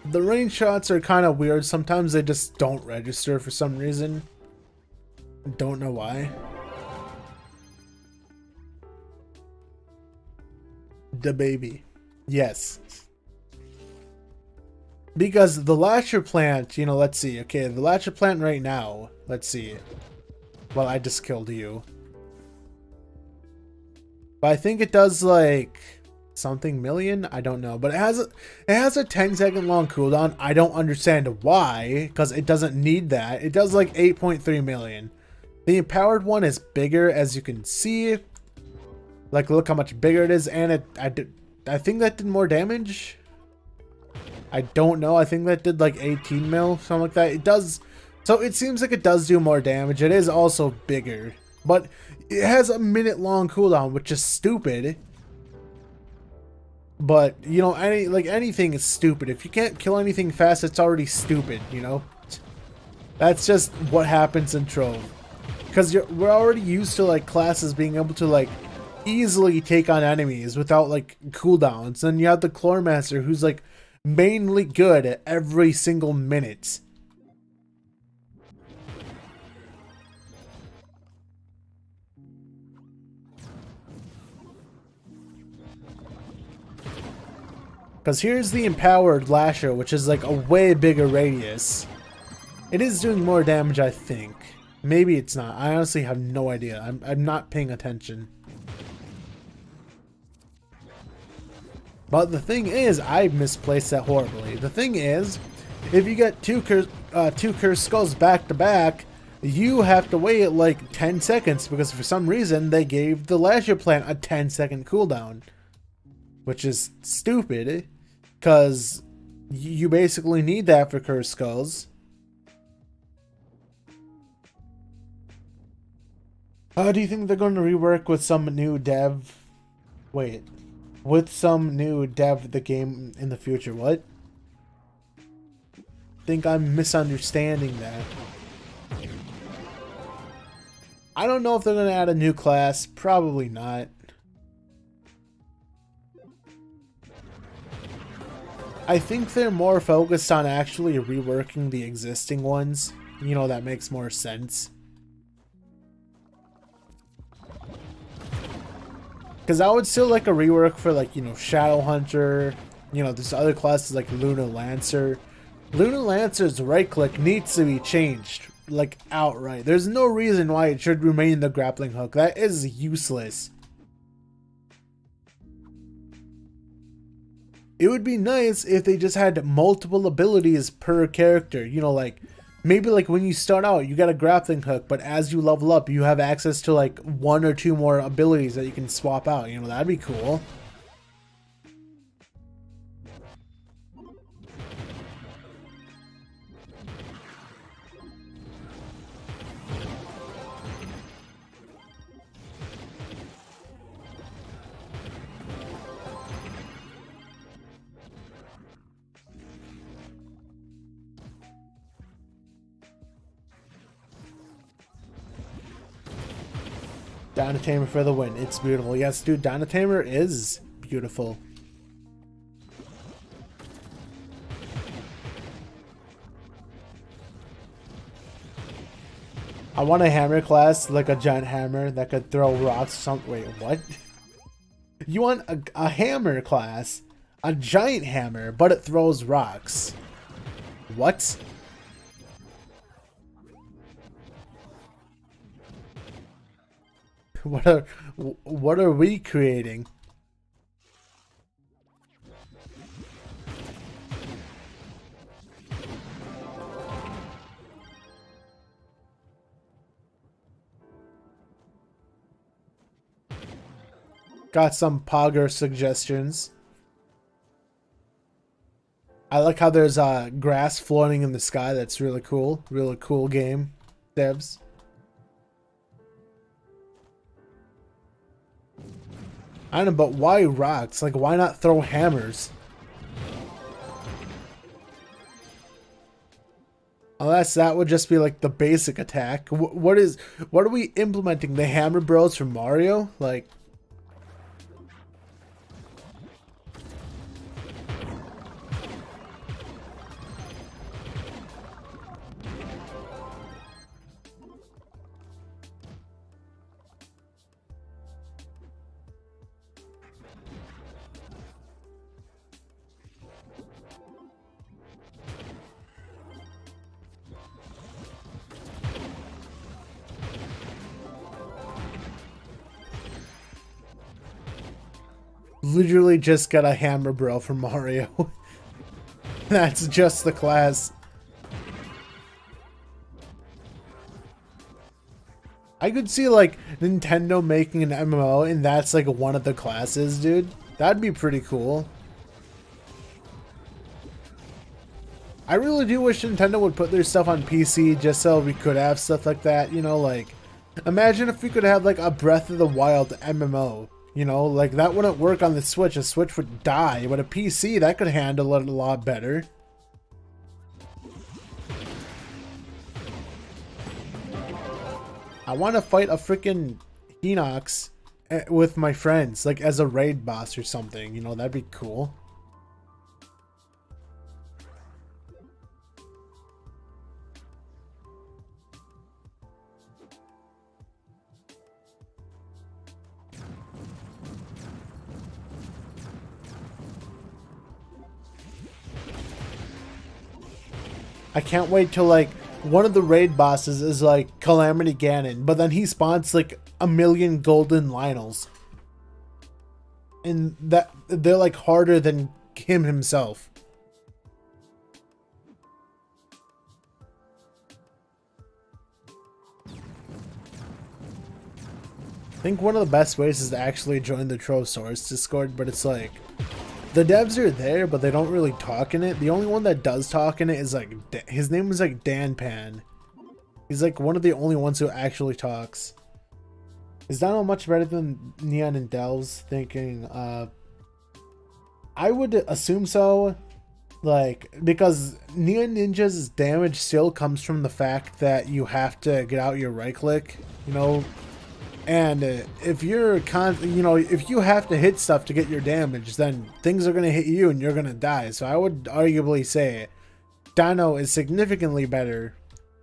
The range shots are kind of weird. Sometimes they just don't register for some reason. Don't know why. The baby. Yes. Because the lasher plant, you know, let's see. Okay, the lasher plant right now. Let's see. Well, I just killed you. But I think it does like something million. I don't know, but it has a 10-second long cooldown. I don't understand why, because it doesn't need that. It does like 8.3 million. The empowered one is bigger, as you can see. Like, look how much bigger it is, and I think that did more damage. I don't know. I think that did like 18 mil, something like that. It does. So it seems like it does do more damage. It is also bigger, but it has a minute-long cooldown, which is stupid. But you know, anything is stupid. If you can't kill anything fast, it's already stupid. You know, that's just what happens in Trove. Because we're already used to like classes being able to like easily take on enemies without like cooldowns. Then you have the Chloromancer, who's like mainly good at every single minute. Because here's the empowered lasher, which is like a way bigger radius. It is doing more damage, I think. Maybe it's not. I honestly have no idea. I'm not paying attention. But the thing is, I misplaced that horribly. The thing is, if you get two cursed skulls back to back, you have to wait like 10 seconds because for some reason they gave the lasher plant a 10-second cooldown. Which is stupid, because you basically need that for cursed skulls. Do you think they're going to rework with some new dev? Wait. With some new dev the game in the future? What? Think I'm misunderstanding that. I don't know if they're going to add a new class. Probably not. I think they're more focused on actually reworking the existing ones. You know, that makes more sense. Because I would still like a rework for, like, you know, Shadow Hunter. You know, there's other classes like Lancer. Lancer's right click needs to be changed, like, outright. There's no reason why it should remain the grappling hook. That is useless. It would be nice if they just had multiple abilities per character. You know, like, maybe like when you start out, you got a grappling hook, but as you level up, you have access to like 1 or 2 more abilities that you can swap out. You know, that'd be cool. Tamer for the win. It's beautiful. Yes, dude, Tamer is beautiful. I want a hammer class, like a giant hammer that could throw rocks or something. Wait, what? You want a hammer class, a giant hammer, but it throws rocks. What? What are we creating? Got some Pogger suggestions. I like how there's grass floating in the sky. That's really cool. Really cool game, devs. I don't know, but why rocks? Like, why not throw hammers? Unless that would just be like the basic attack. What are we implementing? The Hammer Bros from Mario? Like, literally just got a hammer bro from Mario. That's just the class. I could see like Nintendo making an MMO and that's like one of the classes, dude. That'd be pretty cool. I really do wish Nintendo would put their stuff on PC just so we could have stuff like that, you know, like imagine if we could have like a Breath of the Wild MMO, you know, like that wouldn't work on the Switch. A Switch would die, but a PC that could handle it a lot better. I want to fight a freaking Hinox with my friends, like as a raid boss or something, you know, that'd be cool. I can't wait till like one of the raid bosses is like Calamity Ganon, but then he spawns like a million golden Lionels. And that they're like harder than him himself. I think one of the best ways is to actually join the Trove Source Discord, but it's like the devs are there, but they don't really talk in it. The only one that does talk in it is like, his name is like Dan Pan. He's like one of the only ones who actually talks. Is Dino much better than Neon and Delves? Thinking, I would assume so. Like, because Neon Ninja's damage still comes from the fact that you have to get out your right click, you know. And if you're if you have to hit stuff to get your damage, then things are going to hit you and you're going to die. So I would arguably say Dino is significantly better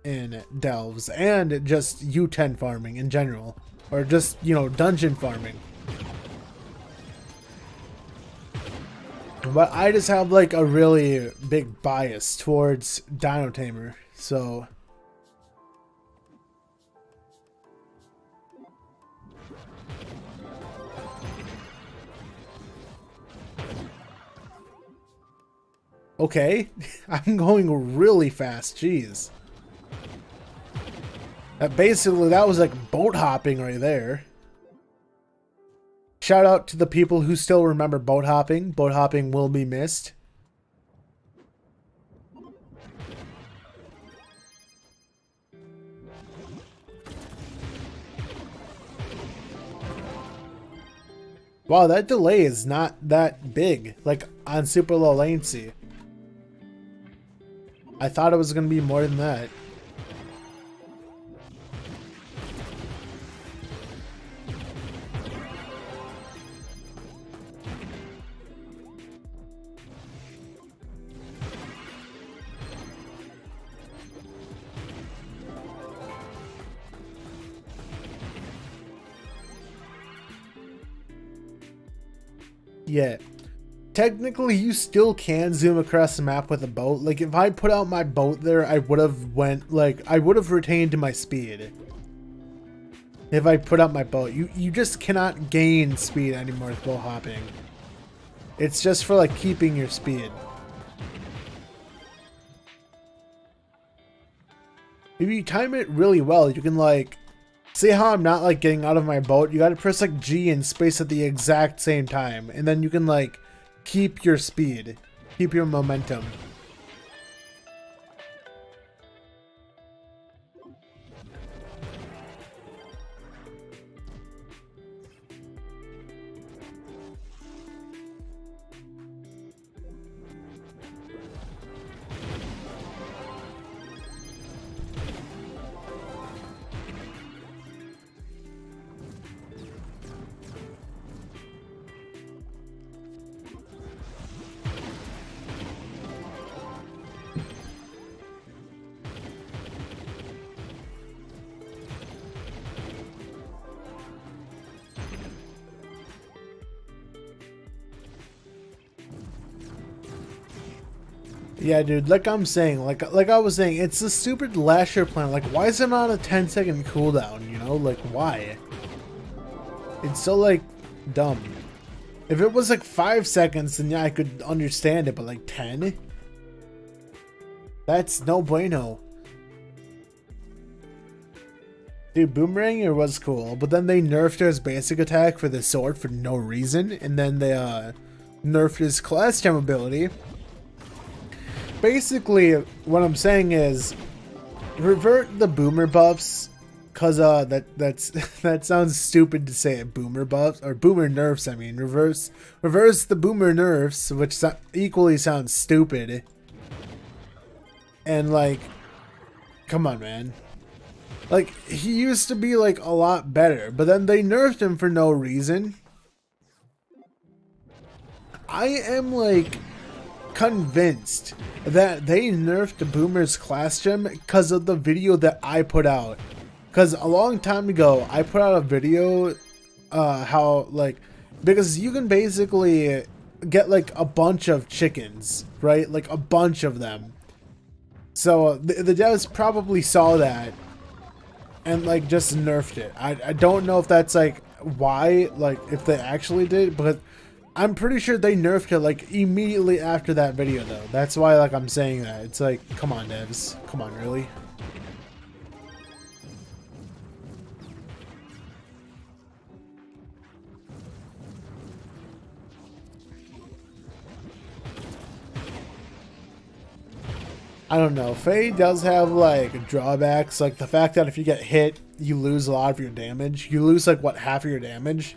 in Delves and just U10 farming in general. Or just, you know, dungeon farming. But I just have like a really big bias towards Dino Tamer. So okay, I'm going really fast, jeez. Basically, that was like boat hopping right there. Shout out to the people who still remember boat hopping. Boat hopping will be missed. Wow, that delay is not that big, like on super low latency. I thought it was going to be more than that. Yeah, technically you still can zoom across the map with a boat. Like if I put out my boat there, I would have retained my speed. If I put out my boat, you just cannot gain speed anymore with boat hopping. It's just for like keeping your speed. If you time it really well, you can like, see how I'm not like getting out of my boat? You gotta press like G and space at the exact same time. And then you can like keep your speed, keep your momentum. Yeah, dude, like I'm saying, like I was saying, it's a stupid lasher plan. Like, why is it not a 10-second cooldown, you know? Like, why? It's so, like, dumb. If it was like 5 seconds, then yeah, I could understand it, but like 10? That's no bueno. Dude, Boomerang was cool, but then they nerfed his basic attack for the sword for no reason, and then they nerfed his class gem ability. Basically, what I'm saying is, revert the boomer buffs, cause that sounds stupid to say it. Boomer buffs or boomer nerfs. I mean, reverse the boomer nerfs, which equally sounds stupid. And like, come on, man. Like, he used to be like a lot better, but then they nerfed him for no reason. I am like convinced that they nerfed Boomer's class gem because of the video that I put out. Because a long time ago, I put out a video how like, because you can basically get like a bunch of chickens, right? Like a bunch of them. So the devs probably saw that and like just nerfed it. I don't know if that's like why, like if they actually did, but I'm pretty sure they nerfed it like immediately after that video though. That's why like I'm saying that. It's like, come on devs, come on, really? I don't know. Faye does have like drawbacks, like the fact that if you get hit, you lose a lot of your damage. You lose like what, half of your damage?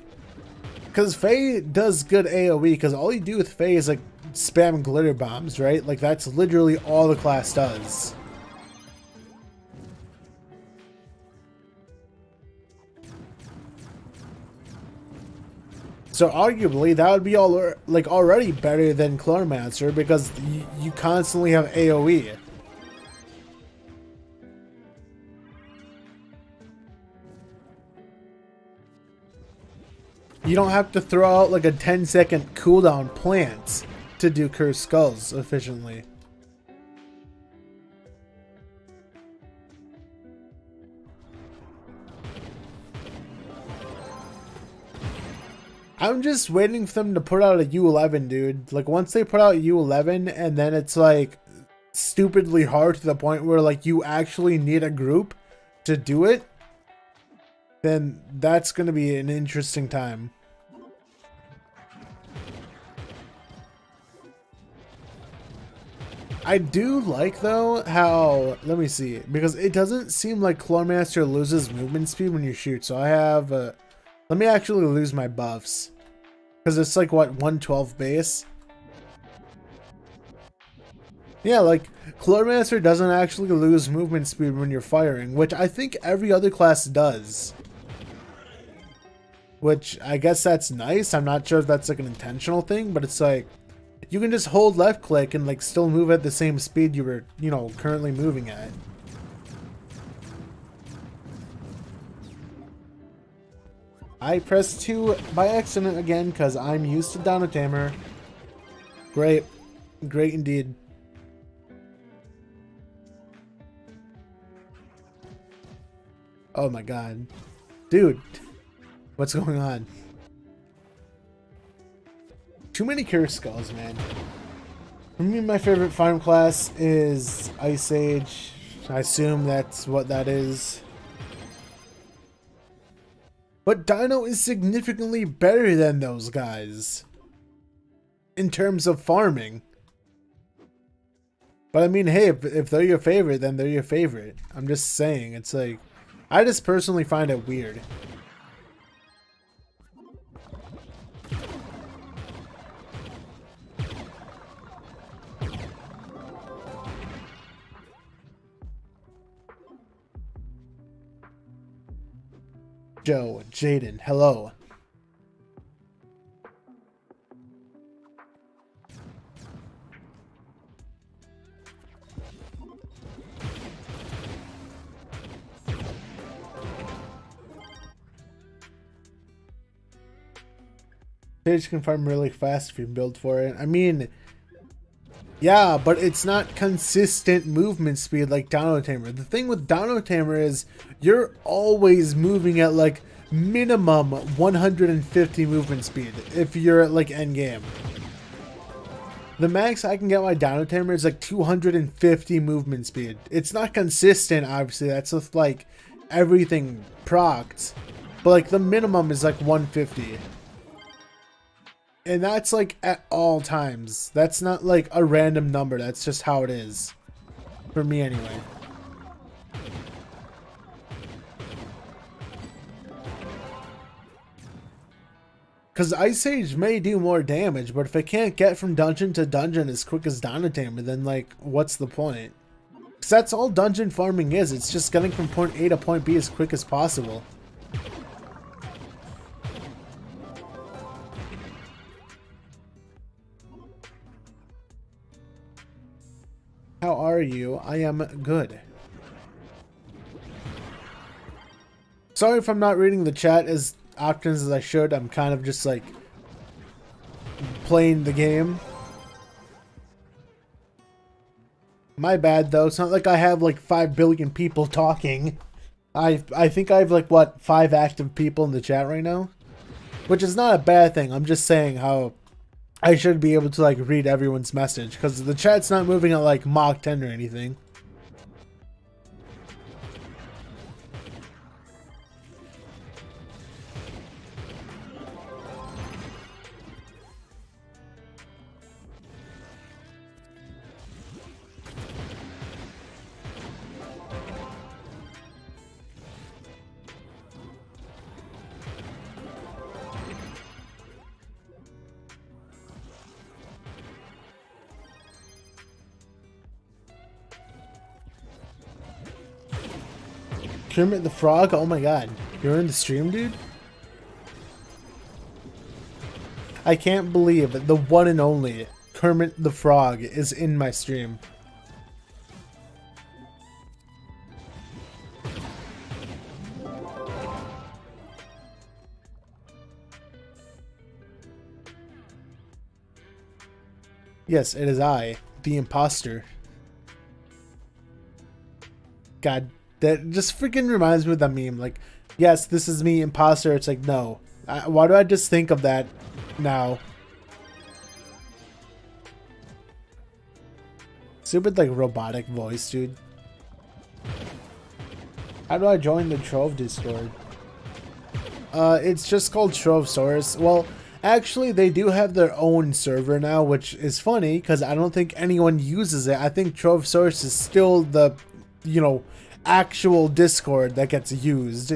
Because Faye does good AoE, because all you do with Faye is like spam glitter bombs, right? Like that's literally all the class does. So arguably that would be all like already better than Chloromancer, because you constantly have AoE. You don't have to throw out like a 10-second cooldown plant to do Cursed Skulls efficiently. I'm just waiting for them to put out a U11, dude. Like once they put out U11 and then it's like stupidly hard to the point where like you actually need a group to do it, then that's going to be an interesting time. I do like though how, let me see, because it doesn't seem like Chloromancer loses movement speed when you shoot. So I have, let me actually lose my buffs, because it's like what, 112 base. Yeah, like Chloromancer doesn't actually lose movement speed when you're firing, which I think every other class does. Which I guess that's nice. I'm not sure if that's like an intentional thing, but it's like you can just hold left click and like still move at the same speed you were, you know, currently moving at. I pressed 2 by accident again because I'm used to down a tamer. Great. Great indeed. Oh my god. Dude. What's going on? Too many Cursed Skulls, man. For me, my favorite farm class is Ice Age. I assume that's what that is. But Dino is significantly better than those guys in terms of farming. But I mean, hey, if they're your favorite, then they're your favorite. I'm just saying, it's like, I just personally find it weird. Joe, Jaden, hello. Stage can farm really fast if you build for it. I mean, Yeah, but it's not consistent movement speed like Dino Tamer. The thing with Dino Tamer is you're always moving at like minimum 150 movement speed if you're at like end game. The max I can get my Dino Tamer is like 250 movement speed. It's not consistent, obviously. That's with like everything procced. But like the minimum is like 150. And that's like at all times. That's not like a random number. That's just how it is. For me anyway. Because Ice Age may do more damage, but if it can't get from dungeon to dungeon as quick as Dino Tamer, then like, what's the point? Because that's all dungeon farming is. It's just getting from point A to point B as quick as possible. How are you? I am good. Sorry if I'm not reading the chat as often as I should. I'm kind of just like playing the game. My bad though. It's not like I have like 5 billion people talking. I think I have like what, 5 active people in the chat right now, which is not a bad thing. I'm just saying how I should be able to like read everyone's message because the chat's not moving at like Mach 10 or anything. Kermit the Frog? Oh my god. You're in the stream, dude? I can't believe it. The one and only Kermit the Frog is in my stream. Yes, it is I, the imposter. God, that just freaking reminds me of that meme. Like, yes, this is me, imposter. It's like, no. Why do I just think of that now? Stupid, like, robotic voice, dude. How do I join the Trove Discord? It's just called Trove Source. Well, actually, they do have their own server now, which is funny because I don't think anyone uses it. I think Trove Source is still the, you know, actual Discord that gets used.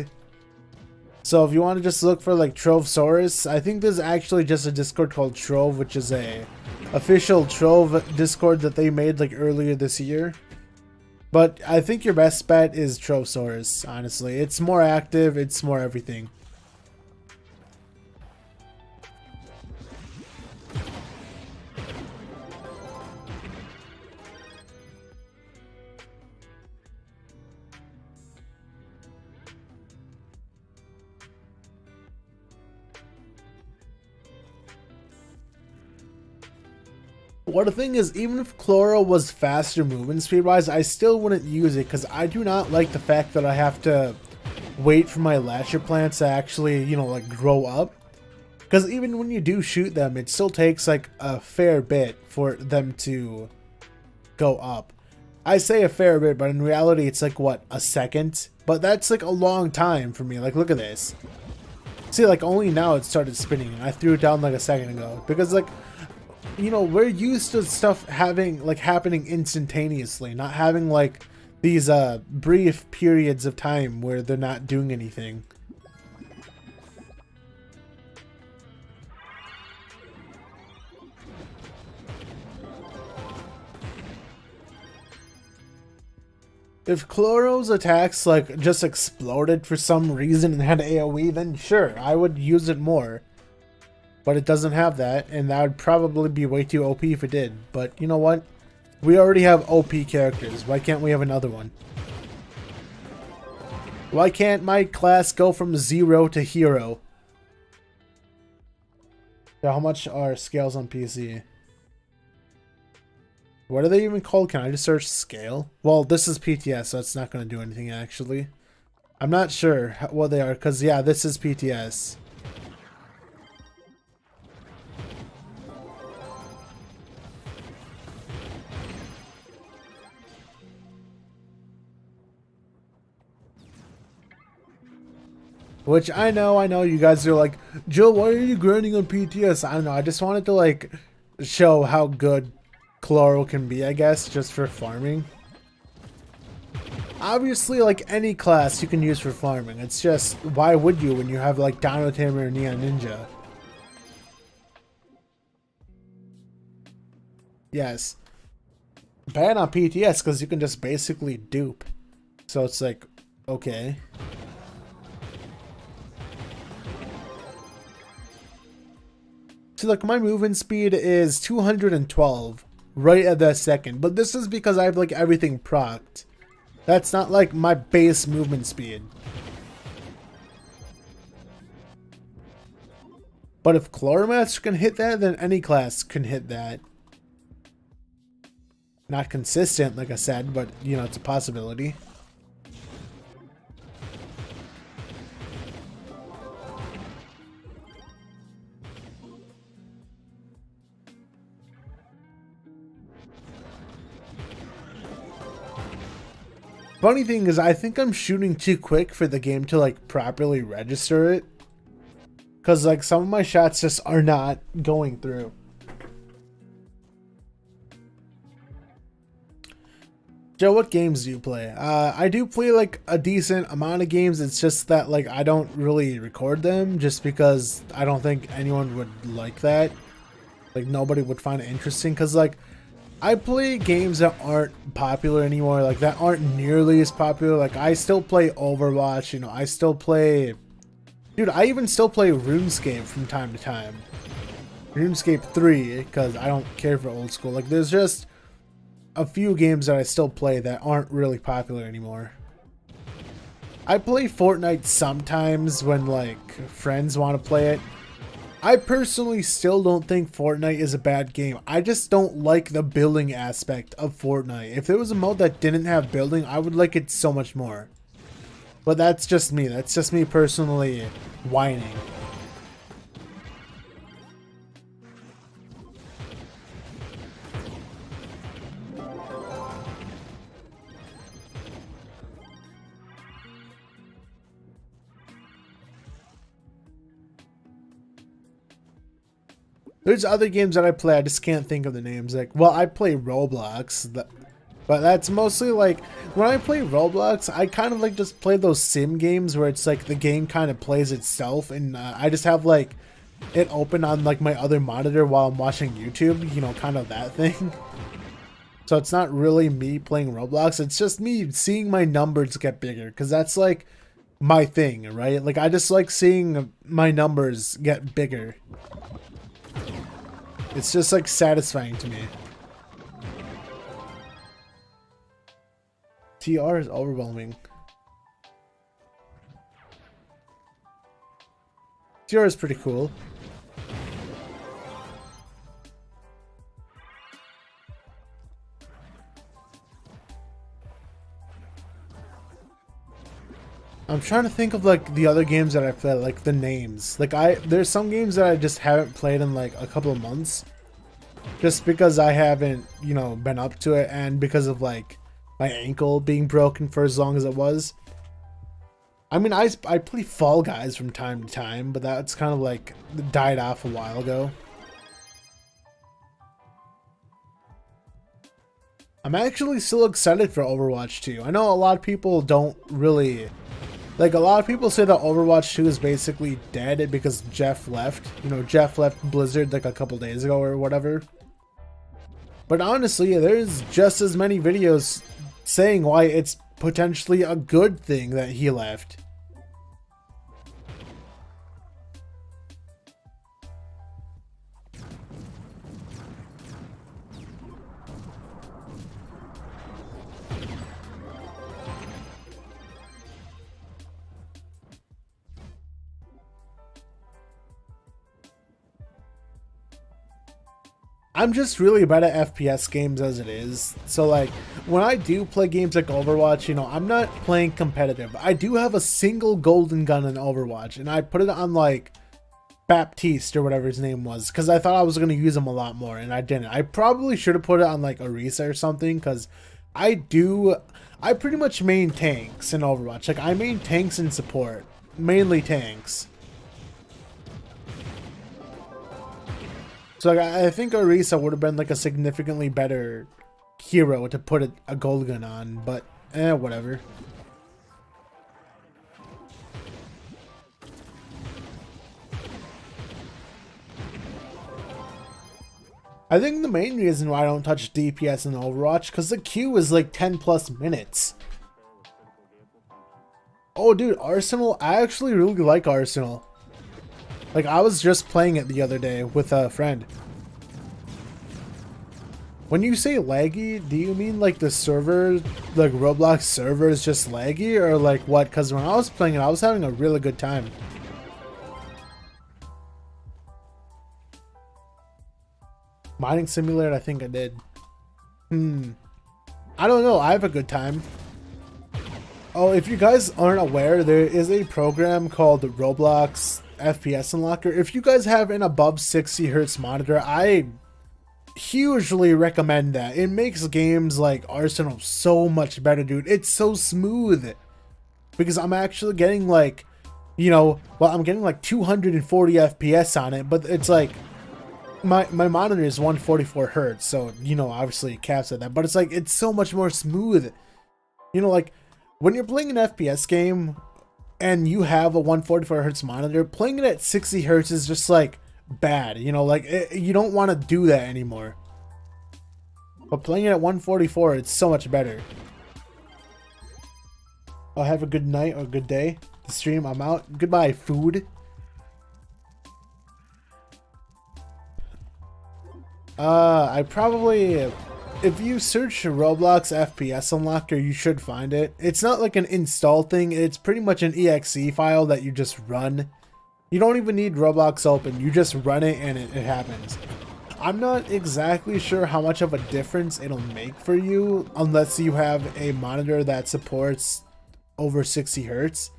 So if you want to just look for like Trove Source, I think there's actually just a Discord called Trove, which is a official Trove Discord that they made like earlier this year. But I think your best bet is Trove Source, honestly. It's more active, it's more everything. What the thing is, even if Chloro was faster movement speed wise, I still wouldn't use it because I do not like the fact that I have to wait for my lasher plants to actually, you know, like grow up. Because even when you do shoot them, it still takes like a fair bit for them to go up. I say a fair bit, but in reality it's like what, a second? But that's like a long time for me. Like, look at this. See, like only now it started spinning and I threw it down like a second ago because like, you know, we're used to stuff having like happening instantaneously, not having like these brief periods of time where they're not doing anything. If Chloro's attacks like just exploded for some reason and had AoE, then sure, I would use it more. But it doesn't have that, and that would probably be way too OP if it did. But you know what? We already have OP characters. Why can't we have another one? Why can't my class go from 0 to hero? So how much are scales on PC? What are they even called? Can I just search scale? Well, this is PTS, so it's not going to do anything actually. I'm not sure what they are, because yeah, this is PTS. Which I know you guys are like, Joe, why are you grinding on PTS? I don't know, I just wanted to like show how good Chloro can be, I guess, just for farming. Obviously, like any class you can use for farming. It's just, why would you when you have like Dino Tamer or Neon Ninja? Yes. Bad on PTS because you can just basically dupe. So it's like, okay. See, like my movement speed is 212 right at that second. But this is because I have like everything procced. That's not like my base movement speed. But if Chloromancer can hit that, then any class can hit that. Not consistent, like I said, but you know, it's a possibility. Funny thing is, I think I'm shooting too quick for the game to like properly register it. Because like some of my shots just are not going through. Joe, what games do you play? I do play like a decent amount of games. It's just that like I don't really record them just because I don't think anyone would like that. Like nobody would find it interesting because like I play games that aren't popular anymore, like that aren't nearly as popular. Like I still play Overwatch, you know, I still play, dude, I even still play RuneScape from time to time. RuneScape 3, because I don't care for old school. Like there's just a few games that I still play that aren't really popular anymore. I play Fortnite sometimes when like friends want to play it. I personally still don't think Fortnite is a bad game. I just don't like the building aspect of Fortnite. If there was a mode that didn't have building, I would like it so much more. But that's just me. That's just me personally whining. There's other games that I play, I just can't think of the names. Like, well, I play Roblox, but that's mostly like, when I play Roblox, I kind of like just play those sim games where it's like the game kind of plays itself, and I just have like it open on like my other monitor while I'm watching YouTube, you know, kind of that thing. So it's not really me playing Roblox, it's just me seeing my numbers get bigger, because that's like my thing, right? Like I just like seeing my numbers get bigger. It's just like satisfying to me. TR is overwhelming. TR is pretty cool. I'm trying to think of like the other games that I play, like the names. Like there's some games that I just haven't played in like a couple of months. Just because I haven't, you know, been up to it, and because of like my ankle being broken for as long as it was. I mean, I play Fall Guys from time to time, but that's kind of like died off a while ago. I'm actually still excited for Overwatch 2. I know a lot of people don't really... Like, a lot of people say that Overwatch 2 is basically dead because Jeff left. You know, Jeff left Blizzard like a couple days ago or whatever. But honestly, there's just as many videos saying why it's potentially a good thing that he left. I'm just really bad at FPS games as it is. So like when I do play games like Overwatch, you know, I'm not playing competitive. I do have a single golden gun in Overwatch, and I put it on like Baptiste or whatever his name was, because I thought I was going to use him a lot more, and I didn't. I probably should have put it on like Orisa or something, because I pretty much main tanks in Overwatch. Like I main tanks and support, mainly tanks. So like, I think Orisa would have been like a significantly better hero to put a gold gun on, but whatever. I think the main reason why I don't touch DPS in Overwatch, because the queue is like 10 plus minutes. Oh dude, Arsenal, I actually really like Arsenal. Like I was just playing it the other day with a friend. When you say laggy, do you mean like the server, like Roblox server is just laggy, or like what? Because when I was playing it, I was having a really good time. Mining Simulator, I think I did. I don't know, I have a good time. Oh, if you guys aren't aware, there is a program called Roblox FPS Unlocker. If you guys have an above 60 Hz monitor, I hugely recommend that. It makes games like Arsenal so much better, dude. It's so smooth. Because I'm actually getting like, you know, well, I'm getting like 240 FPS on it, but it's like, my monitor is 144 Hertz, so, you know, obviously it caps at that, but it's like, it's so much more smooth. You know, like, when you're playing an FPS game, and you have a 144 Hertz monitor, playing it at 60 Hertz is just like, bad, you know, like you don't want to do that anymore. But playing it at 144, it's so much better. I'll have a good night or good day. The stream, I'm out. Goodbye, food. I probably, if you search Roblox FPS Unlocker, you should find it. It's not like an install thing. It's pretty much an exe file that you just run. You don't even need Roblox open. You just run it and it happens. I'm not exactly sure how much of a difference it'll make for you unless you have a monitor that supports over 60 Hertz.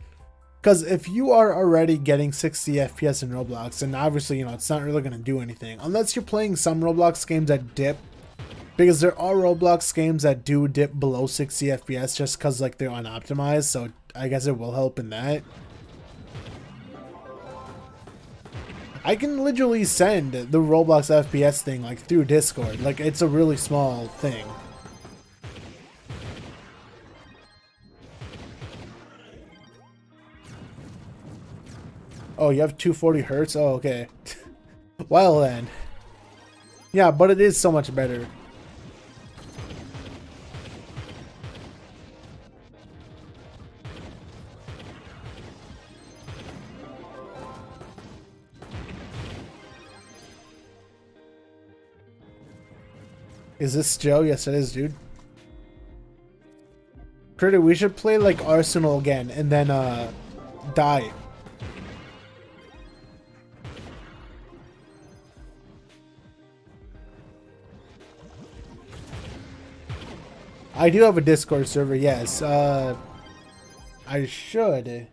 Because if you are already getting 60 FPS in Roblox, then obviously, you know, it's not really going to do anything. Unless you're playing some Roblox games that dip. Because there are Roblox games that do dip below 60 FPS just because, like, they're unoptimized. So I guess it will help in that. I can literally send the Roblox FPS thing, like, through Discord. Like, it's a really small thing. Oh, you have 240 Hertz? Oh, okay. Well then. Yeah, but it is so much better. Is this Joe? Yes, it is, dude. Critter, we should play like Arsenal again and then die. I do have a Discord server, yes. I should.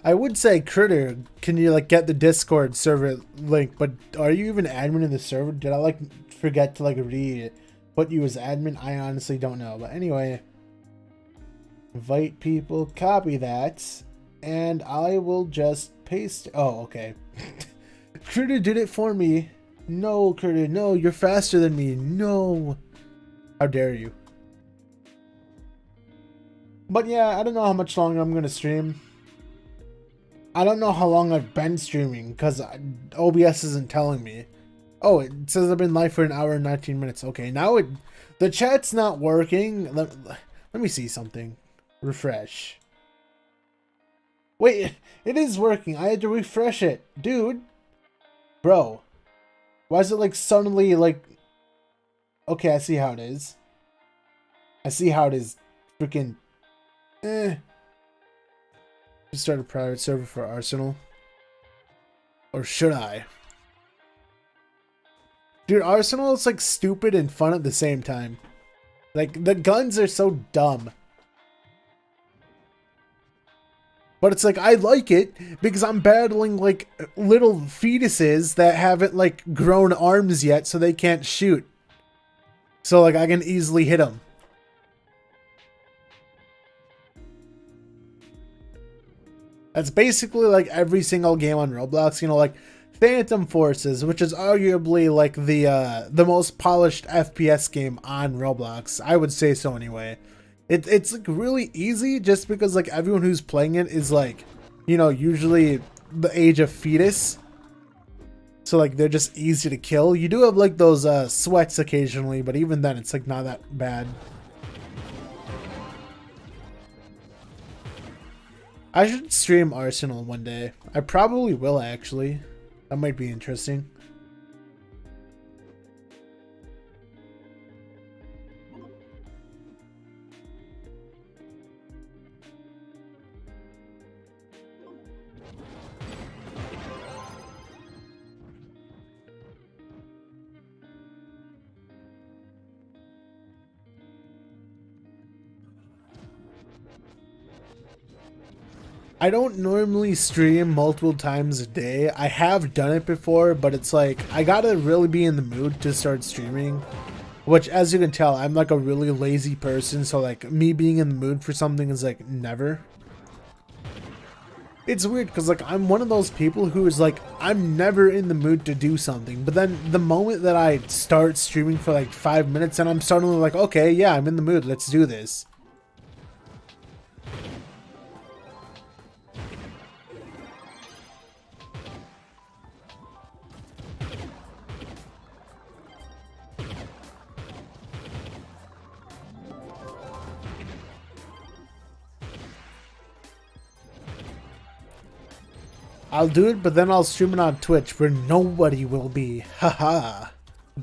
I would say, Critter, can you like get the Discord server link? But are you even admin in the server? Did I like forget to like put you as admin? I honestly don't know. But anyway, invite people, copy that, and I will just paste. Oh, okay. Critter did it for me. No, Critter, no, you're faster than me. No. How dare you? But yeah, I don't know how much longer I'm gonna stream. I don't know how long I've been streaming because OBS isn't telling me. Oh, it says I've been live for an hour and 19 minutes. Okay, now the chat's not working. Let me see something. Refresh. Wait, it is working. I had to refresh it. Dude. Bro. Why is it like suddenly like... Okay, I see how it is. I see how it is. Freaking... Just start a private server for Arsenal. Or should I? Dude, Arsenal is like stupid and fun at the same time. Like, the guns are so dumb. But it's like, I like it because I'm battling like little fetuses that haven't like grown arms yet, so they can't shoot. So like I can easily hit them. That's basically like every single game on Roblox, you know, like Phantom Forces, which is arguably like the most polished FPS game on Roblox. I would say so anyway. It's like really easy just because like everyone who's playing it is like, you know, usually the age of fetus. So like they're just easy to kill. You do have like those sweats occasionally, but even then it's like not that bad. I should stream Arsenal one day. I probably will actually. That might be interesting. I don't normally stream multiple times a day. I have done it before, but it's like, I gotta really be in the mood to start streaming. Which, as you can tell, I'm like a really lazy person, so like, me being in the mood for something is like, never. It's weird, because like, I'm one of those people who is like, I'm never in the mood to do something. But then, the moment that I start streaming for like 5 minutes, and I'm suddenly like, okay, yeah, I'm in the mood, let's do this. I'll do it, but then I'll stream it on Twitch where nobody will be. Haha.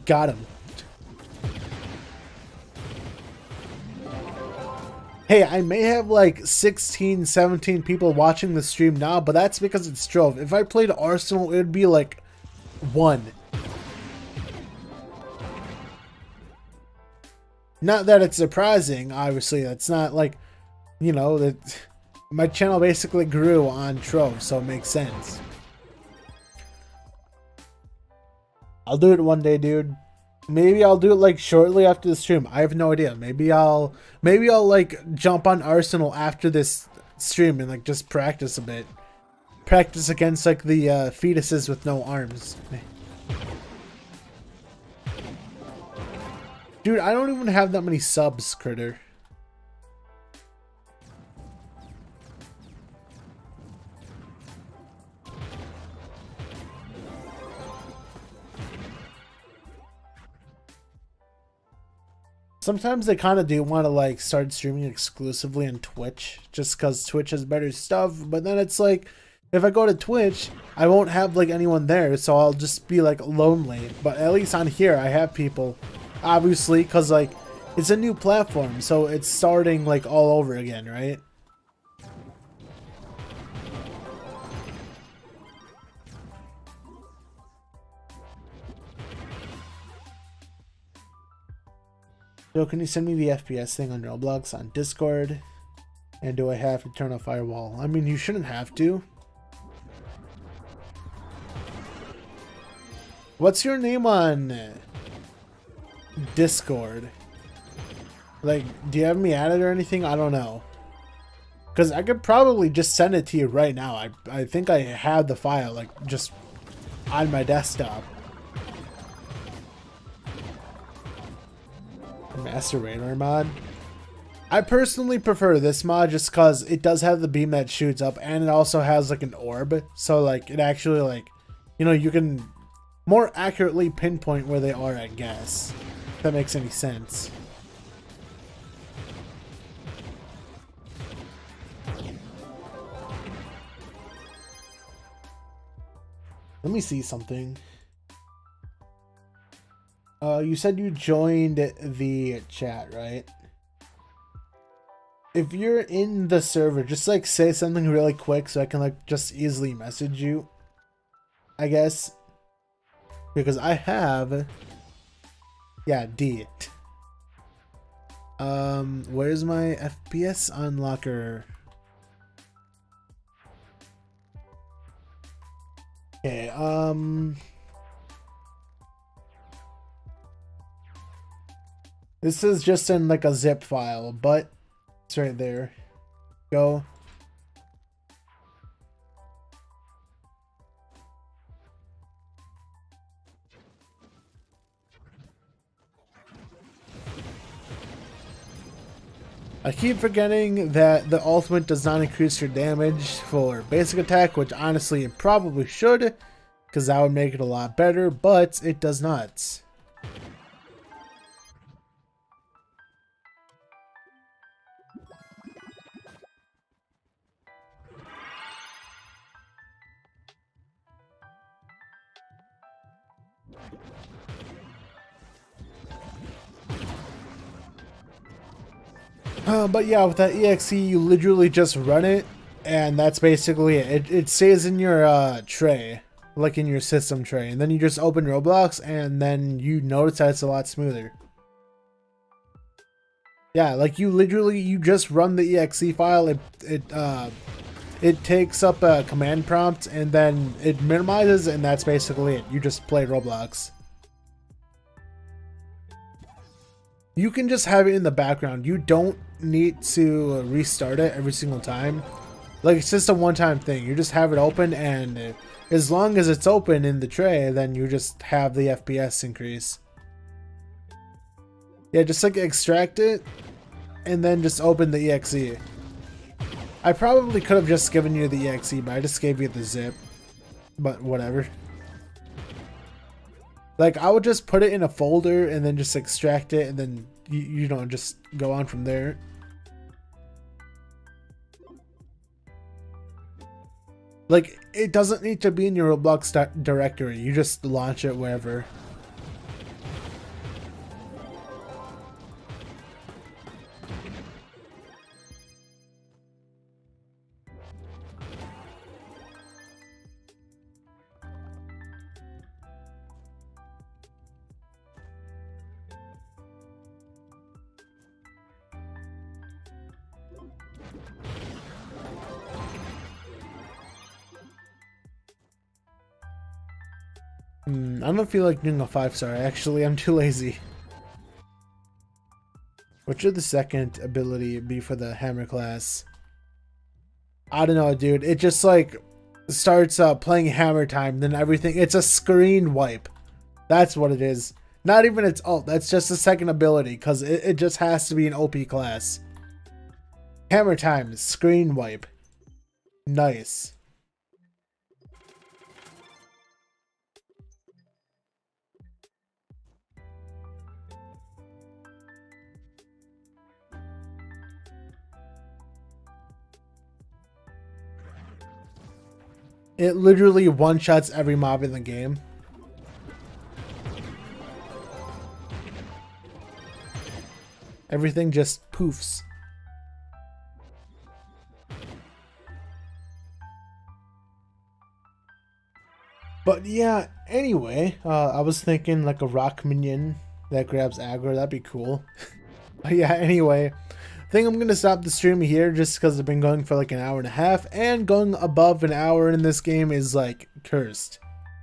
Got him. Hey, I may have like 16, 17 people watching the stream now, but that's because it's Trove. If I played Arsenal, it would be like 1. Not that it's surprising, obviously. That's not like, you know, that my channel basically grew on Trove, so it makes sense. I'll do it one day, dude. Maybe I'll do it like shortly after the stream. I have no idea. Maybe I'll like jump on Arsenal after this stream and like just practice a bit. Practice against like the fetuses with no arms. Dude, I don't even have that many subs, Critter. Sometimes they kind of do want to like start streaming exclusively on Twitch just because Twitch has better stuff. But then it's like, if I go to Twitch, I won't have like anyone there. So I'll just be like lonely. But at least on here, I have people. Obviously, because like it's a new platform. So it's starting like all over again, right? So can you send me the FPS thing on Roblox on Discord? And do I have to turn off firewall? I mean, you shouldn't have to. What's your name on Discord? Like, do you have me added or anything? I don't know. Because I could probably just send it to you right now. I think I have the file, like, just on my desktop. Master Radar mod. I personally prefer this mod just because it does have the beam that shoots up and it also has like an orb. So like it actually like, you know, you can more accurately pinpoint where they are, I guess. If that makes any sense. Let me see something. You said you joined the chat, right? If you're in the server, just like say something really quick so I can like just easily message you, I guess. Because I have Yeah, D. Where's my FPS unlocker? Okay, this is just in like a zip file, but it's right there. Go. I keep forgetting that the ultimate does not increase your damage for basic attack, which honestly it probably should, because that would make it a lot better, but it does not. But yeah, with that EXE, you literally just run it, and that's basically it. It stays in your tray, like in your system tray, and then you just open Roblox, and then you notice that it's a lot smoother. Yeah, like you just run the EXE file. It takes up a command prompt, and then it minimizes, and that's basically it. You just play Roblox. You can just have it in the background. You don't need to restart it every single time. Like, it's just a one-time thing. You just have it open, and as long as it's open in the tray, then you just have the FPS increase. Yeah, just like extract it, and then just open the EXE. I probably could have just given you the EXE, but I just gave you the zip. But whatever. Like, I would just put it in a folder and then just extract it, and then, you know, just go on from there. Like, it doesn't need to be in your Roblox directory. You just launch it wherever. I don't feel like doing a 5-star. Actually, I'm too lazy. What should the second ability be for the hammer class? I don't know, dude. It just like starts playing hammer time, then everything. It's a screen wipe. That's what it is. Not even its ult. That's just the second ability, because it just has to be an OP class. Hammer time, screen wipe. Nice. It literally one-shots every mob in the game. Everything just poofs. But yeah, anyway, I was thinking like a rock minion that grabs aggro. That'd be cool. But yeah, anyway, I think I'm going to stop the stream here just because I've been going for like an hour and a half, and going above an hour in this game is like cursed.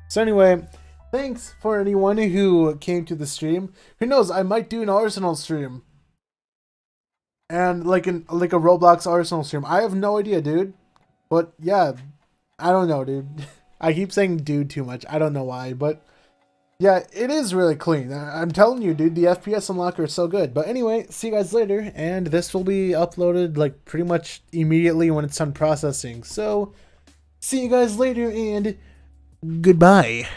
So anyway, thanks for anyone who came to the stream. Who knows, I might do an Arsenal stream. And like a Roblox Arsenal stream. I have no idea, dude. But yeah, I don't know, dude. I keep saying dude too much. I don't know why, but yeah, it is really clean. I'm telling you, dude, the FPS unlocker is so good. But anyway, see you guys later, and this will be uploaded like pretty much immediately when it's done processing. So, see you guys later, and goodbye.